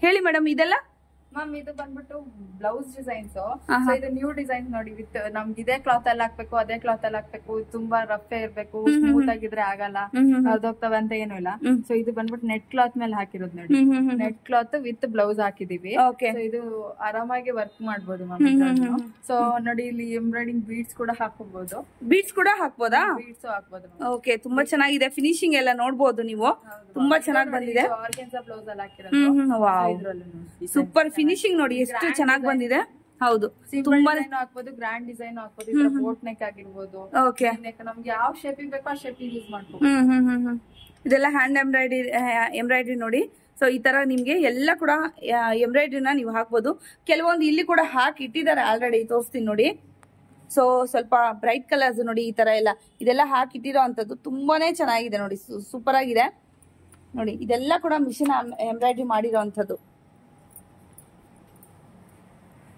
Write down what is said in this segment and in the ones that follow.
ಹೇಳಿ ಮೇಡಮ್ ಇದೆಲ್ಲ ಮ್ಯಾಮ್ ಇದು ಬಂದ್ಬಿಟ್ಟು ಬ್ಲೌಸ್ ಡಿಸೈನ್ಸ್. ಇದು ನ್ಯೂ ಡಿಸೈನ್ ನೋಡಿ, ವಿತ್ ನಮ್ಗೆ ಇದೇ ಕ್ಲಾತ್ ಅಲ್ಲಿ ಹಾಕ್ಬೇಕು ಅದೇ ಕ್ಲಾತ್ ಅಲ್ಲಿ ಹಾಕ್ಬೇಕು, ತುಂಬಾ ರಫ್ ಇರ್ಬೇಕು, ಸ್ಮೂತ್ ಆಗಿದ್ರೆ ಆಗಲ್ಲ, ಅದೋಗ್ತವೆ ಅಂತ ಏನು ಇಲ್ಲ. ಸೊ ಇದು ಬಂದ್ಬಿಟ್ಟು ನೆಟ್ ಕ್ಲಾತ್ ಮೇಲೆ ಹಾಕಿರೋದು ನೋಡಿ, ನೆಟ್ ಕ್ಲಾತ್ ವಿತ್ ಬ್ಲೌಸ್ ಹಾಕಿದೀವಿ. ಇದು ಆರಾಮಾಗಿ ವರ್ಕ್ ಮಾಡ್ಬೋದು ಮ್ಯಾಮ್. ಸೊ ನೋಡಿ ಇಲ್ಲಿ ಎಂಬ್ರಾಯ್ಡಿಂಗ್ ಬೀಡ್ಸ್ ಕೂಡ ಹಾಕೋಬಹುದು. ಬೀಡ್ಸ್ ಕೂಡ ಹಾಕ್ಬೋದಾ? ಬೀಡ್ಸ್ ಹಾಕ್ಬೋದು. ಓಕೆ, ತುಂಬಾ ಚೆನ್ನಾಗಿದೆ. ಫಿನಿಶಿಂಗ್ ಎಲ್ಲ ನೋಡ್ಬೋದು ನೀವು, ತುಂಬಾ ಚೆನ್ನಾಗಿ ಬಂದಿದೆ. ಆರ್ಗೆನ್ಸಾ ಬ್ಲೌಸ್ ಅಲ್ಲಿ ಹಾಕಿರೋದು. ಸೂಪರ್ ಫಿನಿಶಿಂಗ್ ನೋಡಿ, ಎಷ್ಟು ಚೆನ್ನಾಗಿ ಬಂದಿದೆ. ಹೌದು, ತುಂಬಾ ಹಾಕ್ಬೋದು, ಗ್ರ್ಯಾಂಡ್ ಡಿಸೈನ್ ಹಾಕ್ಬೋದು, ಬೋಟ್ ನೆಕ್ ಆಗಿರ್ಬೋದು. ಓಕೆ, ನಮ್ಗೆ ಯಾವ ಶೇಪಿಗೆ ಬೇಕೋ ಆ ಶೇಪಿಗೆ ಯೂಸ್ ಮಾಡ್ಬೋದು. ಇದೆಲ್ಲ ಹ್ಯಾಂಡ್ ಎಂಬ್ರಾಯ್ಡ್ರಿ ನೋಡಿ. ಸೊ ಈ ತರ ನಿಮ್ಗೆ ಎಲ್ಲ ಕೂಡ ಎಂಬ್ರಾಯ್ಡ್ರಿನ ನೀವು ಹಾಕ್ಬೋದು. ಕೆಲವೊಂದು ಇಲ್ಲಿ ಕೂಡ ಹಾಕಿ ಇಟ್ಟಿದ್ದಾರೆ ಆಲ್ರೆಡಿ, ತೋರಿಸ್ತೀನಿ ನೋಡಿ. ಸೊ ಸ್ವಲ್ಪ ಬ್ರೈಟ್ ಕಲರ್ಸ್ ನೋಡಿ, ಈ ತರ ಎಲ್ಲ ಇದೆಲ್ಲ ಹಾಕಿಟ್ಟಿರೋ ಅಂತದ್ದು ತುಂಬಾನೇ ಚೆನ್ನಾಗಿದೆ ನೋಡಿ, ಸೂಪರ್ ಆಗಿದೆ ನೋಡಿ. ಇದೆಲ್ಲ ಕೂಡ ಮಿಷಿನ್ ಎಂಬ್ರಾಯ್ಡ್ರಿ ಮಾಡಿರೋ ಅಂತದ್ದು.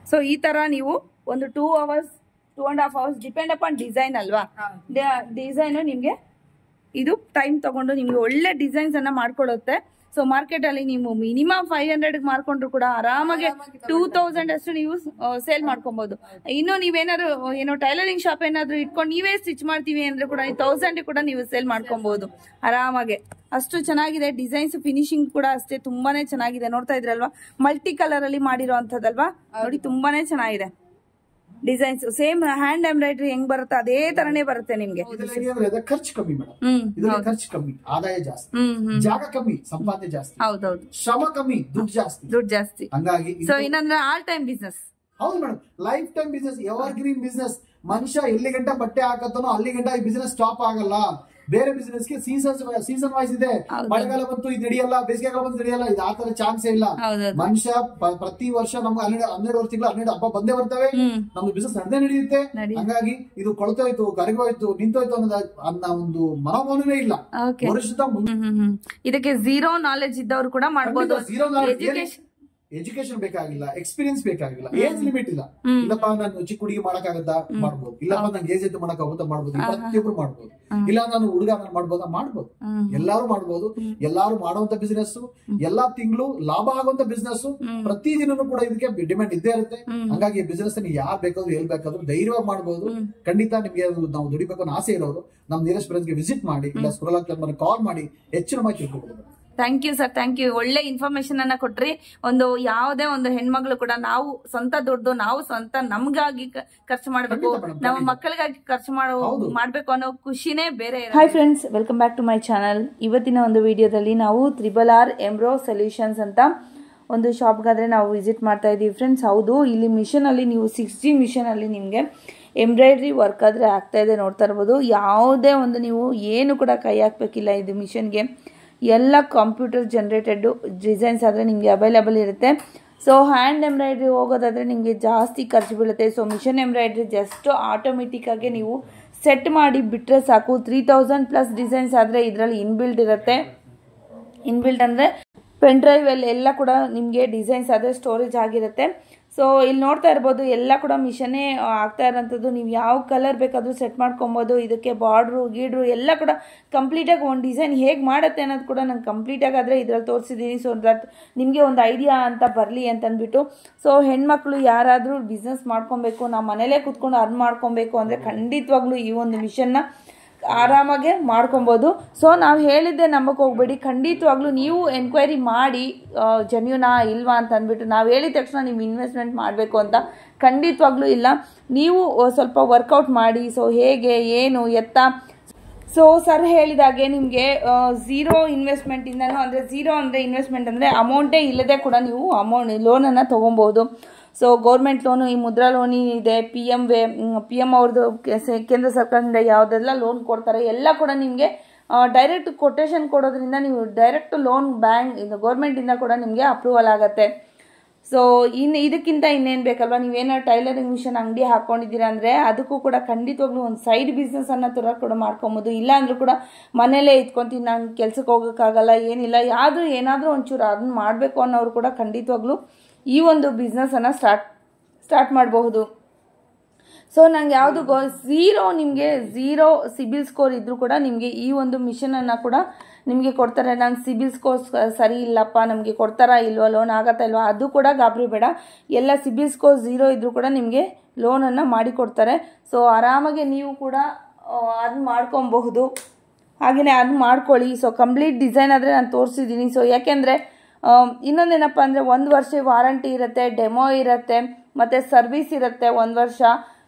ಸೊ ಈ ತರ ನೀವು ಒಂದು 2 hours 2.5 hours depend upon design ಅಲ್ವಾ. ಡಿಸೈನ್ ನಿಮ್ಗೆ ಇದು ಟೈಮ್ ತಗೊಂಡು ನಿಮ್ಗೆ ಒಳ್ಳೆ ಡಿಸೈನ್ಸ್ ಅನ್ನ ಮಾಡ್ಕೊಡುತ್ತೆ. ಸೊ ಮಾರ್ಕೆಟ್ ಅಲ್ಲಿ ನೀವು ಮಿನಿಮಮ್ 500 ಮಾರ್ಕೊಂಡ್ರು ಕೂಡ ಆರಾಮಾಗಿ 2000 ಅಷ್ಟು ನೀವು ಸೇಲ್ ಮಾಡ್ಕೊಬಹುದು. ಇನ್ನು ನೀವೇನಾದ್ರು ಏನೋ ಟೈಲರಿಂಗ್ ಶಾಪ್ ಏನಾದ್ರು ಇಟ್ಕೊಂಡು ನೀವೇ ಸ್ಟಿಚ್ ಮಾಡ್ತೀವಿ ಅಂದ್ರೆ ಕೂಡ 1000 ಕೂಡ ನೀವು ಸೇಲ್ ಮಾಡ್ಕೊಬಹುದು ಆರಾಮಾಗೆ. ಅಷ್ಟು ಚೆನ್ನಾಗಿದೆ ಡಿಸೈನ್ಸ್, ಫಿನಿಶಿಂಗ್ ಕೂಡ ಅಷ್ಟೇ ತುಂಬಾನೇ ಚೆನ್ನಾಗಿದೆ. ನೋಡ್ತಾ ಇದ್ರಲ್ವಾ, ಮಲ್ಟಿ ಕಲರ್ ಅಲ್ಲಿ ಮಾಡಿರೋ ಅಂತದಲ್ವಾ ನೋಡಿ, ತುಂಬಾನೇ ಚೆನ್ನಾಗಿದೆ ಡಿಸೈನ್ಸ್. ಸೇಮ್ ಹ್ಯಾಂಡ್ ಎಂಬ್ರಾಯ್ಡ್ರಿ ಹೆಂಗ್ ಬರುತ್ತೆ ಅದೇ ತರನೇ ಬರುತ್ತೆ ನಿಮ್ಗೆ. ಖರ್ಚು ಕಮ್ಮಿ ಮೇಡಮ್, ಖರ್ಚು ಕಮ್ಮಿ, ಆದಾಯ ಜಾಸ್ತಿ, ಜಾಗ ಕಮ್ಮಿ, ಸಂಪಾದನೆ ಜಾಸ್ತಿ. ಹೌದೌದು, ಶ್ರಮ ಕಮ್ಮಿ, ದುಡ್ಡು ಜಾಸ್ತಿ. ಹಂಗಾಗಿ ಸೊ ಇನ್ನೊಂದ್ರೆ ಆಲ್ ಟೈಮ್ ಬಿಸ್ನೆಸ್. ಹೌದು madam, life time business, ever green business. ಮನುಷ್ಯ ಎಲ್ಲಿ ಗಂಟ ಬಟ್ಟೆ ಹಾಕತ್ತನೋ ಅಲ್ಲಿ ಗಂಟ ಈ ಬಿಸ್ನೆಸ್ ಸ್ಟಾಪ್ ಆಗಲ್ಲ. ಬೇರೆ ಬಿಸ್ನೆಸ್ ಗೆ ಸೀಸನ್ ವೈಸ್ ಇದೆ. ಮಳೆಗಾಲ ಬಂತು ಇದು ನಡೆಯಲ್ಲ, ಬೇಸಿಗೆಗಾಲ ಬಂತು ನಡೆಯಲ್ಲ, ಇದು ಆತರ ಚಾನ್ಸೇ ಇಲ್ಲ. ಮನುಷ್ಯ ಪ್ರತಿ ವರ್ಷ ನಮ್ಗೆ 12 ವರ್ಷ ತಿಂಗಳು 12 ಹಬ್ಬ ಬಂದೇ ಬರ್ತವೆ, ನಮ್ದು ಬಿಸ್ನೆಸ್ ನಡೆದೇ ನಡೆಯುತ್ತೆ. ಹಂಗಾಗಿ ಇದು ಕೊಳ್ತೋಯ್ತು, ಕರಗೋಯ್ತು, ನಿಂತೋಯ್ತು ಅನ್ನೋ ಒಂದು ಮನೋಭಾವನೆ ಇಲ್ಲ. ವರ್ಷದ ಇದಕ್ಕೆ ಝೀರೋ ನಾಲೆಜ್ ಇದ್ದವರು ಕೂಡ ಮಾಡಬಹುದು. ಎಜುಕೇಶನ್ ಬೇಕಾಗಿಲ್ಲ, ಎಕ್ಸ್ಪೀರಿಯನ್ಸ್ ಬೇಕಾಗಿಲ್ಲ, ಏಜ್ ಲಿಮಿಟ್ ಇಲ್ಲ. ಇಲ್ಲಪ್ಪ ನಾನು ಚಿಕ್ಕ ಹುಡುಗಿ ಮಾಡಕ್ಕಾಗತ್ತಾ ಮಾಡ್ಬೋದು, ಇಲ್ಲಪ್ಪ ನಂಗೆ ಏಜ್ ಐತೆ ಮಾಡಕ್ಕಾಗುತ್ತಾ ಮಾಡ್ಬೋದು, ಪ್ರತಿಯೊಬ್ರು ಮಾಡ್ಬೋದು. ಇಲ್ಲ ನಾನು ಹುಡುಗ ನಾನು ಮಾಡ್ಬೋದಾ ಮಾಡ್ಬೋದು, ಎಲ್ಲಾರು ಮಾಡ್ಬೋದು. ಎಲ್ಲಾರು ಮಾಡುವಂತ ಬಿಸ್ನೆಸ್, ಎಲ್ಲಾ ತಿಂಗಳು ಲಾಭ ಆಗುವಂತ ಬಿಸ್ನೆಸ್, ಪ್ರತಿದಿನನೂ ಕೂಡ ಇದಕ್ಕೆ ಡಿಮ್ಯಾಂಡ್ ಇದ್ದೇ ಇರುತ್ತೆ. ಹಂಗಾಗಿ ಬಿಸ್ನೆಸ್ ಯಾರು ಬೇಕಾದ್ರು ಎಲ್ಲಿ ಬೇಕಾದ್ರು ಧೈರ್ಯವಾಗಿ ಮಾಡ್ಬೋದು. ಖಂಡಿತ ನಿಮ್ಗೆ ನಾವು ದುಡಿಬೇಕು ಅನ್ನೋ ಆಸೆ ಇರೋರು ನಮ್ಮ ನಿಯರೆಸ್ಟ್ ಬ್ರಾಂಚ್ ಗೆ ವಿಸಿಟ್ ಮಾಡಿ, ಇಲ್ಲ ಸ್ಕ್ರೋಲ್ ಆಗ್ತಾ ಕಾಲ್ ಮಾಡಿ ಹೆಚ್ಚಿನ ಮಾಹಿತಿ ತಿಳ್ಕೊಬಹುದು. Thank you sir, thank you. ಒಳ್ಳೆ ಇನ್ಫಾರ್ಮೇಶನ್ ಅನ್ನ ಕೊಟ್ರಿ. ಯಾವುದೇ ಒಂದು ಹೆಣ್ಮಗಳು ಕೂಡ ನಾವು ಸ್ವಂತ ದುಡ್ಡು ನಾವು ಸ್ವಂತ ನಮ್ಗಾಗಿ ಖರ್ಚು ಮಾಡಬೇಕು, ನಮ್ಮ ಮಕ್ಕಳಿಗಾಗಿ ಖರ್ಚು ಮಾಡಬೇಕು ಅನ್ನೋ ಖುಷಿನೇ ಬೇರೆ. Hi friends, welcome back to my channel. ಇವತ್ತಿನ ಒಂದು ವಿಡಿಯೋದಲ್ಲಿ ನಾವು RRR ಎಂಬ್ರೋ ಸೊಲ್ಯೂಷನ್ಸ್ ಅಂತ ಒಂದು ಶಾಪ್ಗಾದ್ರೆ ನಾವು ವಿಸಿಟ್ ಮಾಡ್ತಾ ಇದ್ದೀವಿ ಫ್ರೆಂಡ್ಸ್. ಹೌದು, ಇಲ್ಲಿ ಮಿಷನಲ್ಲಿ ನೀವು 6G ಮಿಷನಲ್ಲಿ ನಿಮಗೆ ಎಂಬ್ರಾಯ್ಡ್ರಿ ವರ್ಕ್ ಆದರೆ ಆಗ್ತಾ ಇದೆ, ನೋಡ್ತಾ ಇರ್ಬೋದು. ಯಾವುದೇ ಒಂದು ನೀವು ಏನು ಕೂಡ ಕೈ ಹಾಕಬೇಕಿಲ್ಲ ಇದು ಮಿಷನ್ಗೆ. ಎಲ್ಲ ಕಂಪ್ಯೂಟರ್ ಜನರೇಟೆಡ್ ಡಿಸೈನ್ಸ್ ಆದರೆ ನಿಮಗೆ ಅವೈಲೇಬಲ್ ಇರುತ್ತೆ. ಸೊ ಹ್ಯಾಂಡ್ ಎಂಬ್ರಾಯ್ಡ್ರಿ ಹೋಗೋದಾದರೆ ನಿಮಗೆ ಜಾಸ್ತಿ ಖರ್ಚು ಬೀಳುತ್ತೆ. ಸೊ ಮಿಷನ್ ಎಂಬ್ರಾಯ್ಡ್ರಿ ಜಸ್ಟ್ ಆಟೋಮೆಟಿಕ್ಕಾಗಿ ನೀವು ಸೆಟ್ ಮಾಡಿ ಬಿಟ್ಟರೆ ಸಾಕು. 3000+ ಡಿಸೈನ್ಸ್ ಆದರೆ ಇದರಲ್ಲಿ ಇನ್ಬಿಲ್ಡ್ ಇರುತ್ತೆ. ಇನ್ಬಿಲ್ಡ್ ಅಂದರೆ ಪೆನ್ ಡ್ರೈವ್ ಎಲ್ಲ ಕೂಡ ನಿಮಗೆ ಡಿಸೈನ್ಸ್ ಆದರೆ ಸ್ಟೋರೇಜ್ ಆಗಿರುತ್ತೆ. ಸೊ ಇಲ್ಲಿ ನೋಡ್ತಾ ಇರ್ಬೋದು, ಎಲ್ಲ ಕೂಡ ಮಿಷನ್ನೇ ಆಗ್ತಾ ಇರೋಂಥದ್ದು. ನೀವು ಯಾವ ಕಲರ್ ಬೇಕಾದರೂ ಸೆಟ್ ಮಾಡ್ಕೊಬೋದು. ಇದಕ್ಕೆ ಬಾರ್ಡ್ರು ಗೀಡ್ರು ಎಲ್ಲ ಕೂಡ ಕಂಪ್ಲೀಟಾಗಿ ಒಂದು ಡಿಸೈನ್ ಹೇಗೆ ಮಾಡುತ್ತೆ ಅನ್ನೋದು ಕೂಡ ನಾನು ಕಂಪ್ಲೀಟಾಗಿ ಆದರೆ ಇದರಲ್ಲಿ ತೋರಿಸಿದ್ದೀನಿ. ಸೊ ದಟ್ ನಿಮಗೆ ಒಂದು ಐಡಿಯಾ ಅಂತ ಬರಲಿ ಅಂತಂದ್ಬಿಟ್ಟು. ಸೊ ಹೆಣ್ಮಕ್ಳು ಯಾರಾದರೂ ಬಿಸ್ನೆಸ್ ಮಾಡ್ಕೊಬೇಕು, ನಾವು ಮನೇಲೇ ಕೂತ್ಕೊಂಡು ಅರ್ನ್ ಮಾಡ್ಕೊಬೇಕು ಅಂದರೆ ಖಂಡಿತವಾಗ್ಲೂ ಈ ಒಂದು ಮಿಷನ್ನ ಆರಾಮಾಗೆ ಮಾಡ್ಕೊಬೋದು. ಸೊ ನಾವು ಹೇಳಿದ್ದೆ ನಂಬಕ್ಕೆ ಹೋಗ್ಬೇಡಿ, ಖಂಡಿತವಾಗ್ಲೂ ನೀವು ಎನ್ಕ್ವೈರಿ ಮಾಡಿ ಜೆನ್ಯೂನಾ ಇಲ್ವಾ ಅಂತ ಅಂದ್ಬಿಟ್ಟು. ನಾವು ಹೇಳಿದ ತಕ್ಷಣ ನೀವು ಇನ್ವೆಸ್ಟ್ಮೆಂಟ್ ಮಾಡಬೇಕು ಅಂತ ಖಂಡಿತವಾಗ್ಲೂ ಇಲ್ಲ. ನೀವು ಸ್ವಲ್ಪ ವರ್ಕೌಟ್ ಮಾಡಿ. ಸೊ ಹೇಗೆ ಏನು ಎತ್ತ. ಸೊ ಸರ್ ಹೇಳಿದಾಗೆ ನಿಮಗೆ ಝೀರೋ ಇನ್ವೆಸ್ಟ್ಮೆಂಟಿಂದನೂ ಅಂದರೆ ಝೀರೋ ಅಂದರೆ ಇನ್ವೆಸ್ಟ್ಮೆಂಟ್ ಅಂದರೆ ಅಮೌಂಟೇ ಇಲ್ಲದೆ ಕೂಡ ನೀವು ಲೋನನ್ನು ತೊಗೊಬೋದು. ಸೊ ಗೌರ್ಮೆಂಟ್ ಲೋನು, ಈ ಮುದ್ರಾ ಲೋನ್ ಇದೆ, PM ಅವ್ರದ್ದು ಕೇಂದ್ರ ಸರ್ಕಾರದಿಂದ ಯಾವುದೆಲ್ಲ ಲೋನ್ ಕೊಡ್ತಾರೆ ಎಲ್ಲ ಕೂಡ ನಿಮಗೆ ಡೈರೆಕ್ಟ್ ಕೊಟೇಶನ್ ಕೊಡೋದ್ರಿಂದ ನೀವು ಡೈರೆಕ್ಟ್ ಲೋನ್ ಗೌರ್ಮೆಂಟಿಂದ ಕೂಡ ನಿಮಗೆ ಅಪ್ರೂವಲ್ ಆಗುತ್ತೆ. ಸೊ ಇದಕ್ಕಿಂತ ಇನ್ನೇನು ಬೇಕಲ್ವಾ. ನೀವೇನಾದ್ರು ಟೈಲರಿಂಗ್ ಮಿಷನ್ ಅಂಗಡಿ ಹಾಕ್ಕೊಂಡಿದ್ದೀರಾ ಅಂದರೆ ಅದಕ್ಕೂ ಕೂಡ ಖಂಡಿತವಾಗ್ಲೂ ಒಂದು ಸೈಡ್ ಬಿಸ್ನೆಸ್ಸನ್ನು ಕೂಡ ಮಾಡ್ಕೊಬೋದು. ಇಲ್ಲ ಅಂದರೂ ಕೂಡ ಮನೇಲೇ ಇಟ್ಕೊತೀನಿ, ನಾನು ಕೆಲ್ಸಕ್ಕೆ ಹೋಗೋಕ್ಕಾಗಲ್ಲ, ಏನಿಲ್ಲ, ಏನಾದರೂ ಒಂಚೂರು ಅದನ್ನ ಮಾಡಬೇಕು ಅನ್ನೋರು ಕೂಡ ಖಂಡಿತವಾಗ್ಲೂ ಈ ಒಂದು ಬಿಸ್ನೆಸ್ಸನ್ನು ಸ್ಟಾರ್ಟ್ ಮಾಡಬಹುದು. ಸೊ ನಂಗೆ ಯಾವುದು ನಿಮಗೆ ಝೀರೋ ಸಿಬಿಲ್ ಸ್ಕೋರ್ ಇದ್ರೂ ಕೂಡ ನಿಮಗೆ ಈ ಒಂದು ಮಿಷನನ್ನು ಕೂಡ ನಿಮಗೆ ಕೊಡ್ತಾರೆ. ನಾನು ಸಿಬಿಲ್ ಸ್ಕೋರ್ ಸರಿ ಇಲ್ಲಪ್ಪ, ನಮಗೆ ಕೊಡ್ತಾರಾ ಇಲ್ವೋ, ಲೋನ್ ಆಗತ್ತಾ ಇಲ್ವೋ, ಅದು ಕೂಡ ಗಾಬರಿ ಬೇಡ. ಎಲ್ಲ ಸಿಬಿಲ್ ಸ್ಕೋರ್ ಝೀರೋ ಇದ್ರೂ ಕೂಡ ನಿಮಗೆ ಲೋನನ್ನು ಮಾಡಿಕೊಡ್ತಾರೆ. ಸೊ ಆರಾಮಾಗಿ ನೀವು ಕೂಡ ಅರ್ನ್ ಮಾಡ್ಕೊಬಹುದು. ಹಾಗೆಯೇ ಅರ್ನ್ ಮಾಡ್ಕೊಳ್ಳಿ. ಸೊ ಕಂಪ್ಲೀಟ್ ಡಿಸೈನ್ ಆದರೆ ನಾನು ತೋರಿಸಿದ್ದೀನಿ. ಸೊ ಯಾಕೆಂದರೆ ಇನ್ನೊಂದೇನಪ್ಪ ಅಂದರೆ 1 ವರ್ಷ ವಾರಂಟಿ ಇರುತ್ತೆ, ಡೆಮೋ ಇರುತ್ತೆ, ಮತ್ತು ಸರ್ವಿಸ್ ಇರುತ್ತೆ 1 ವರ್ಷ.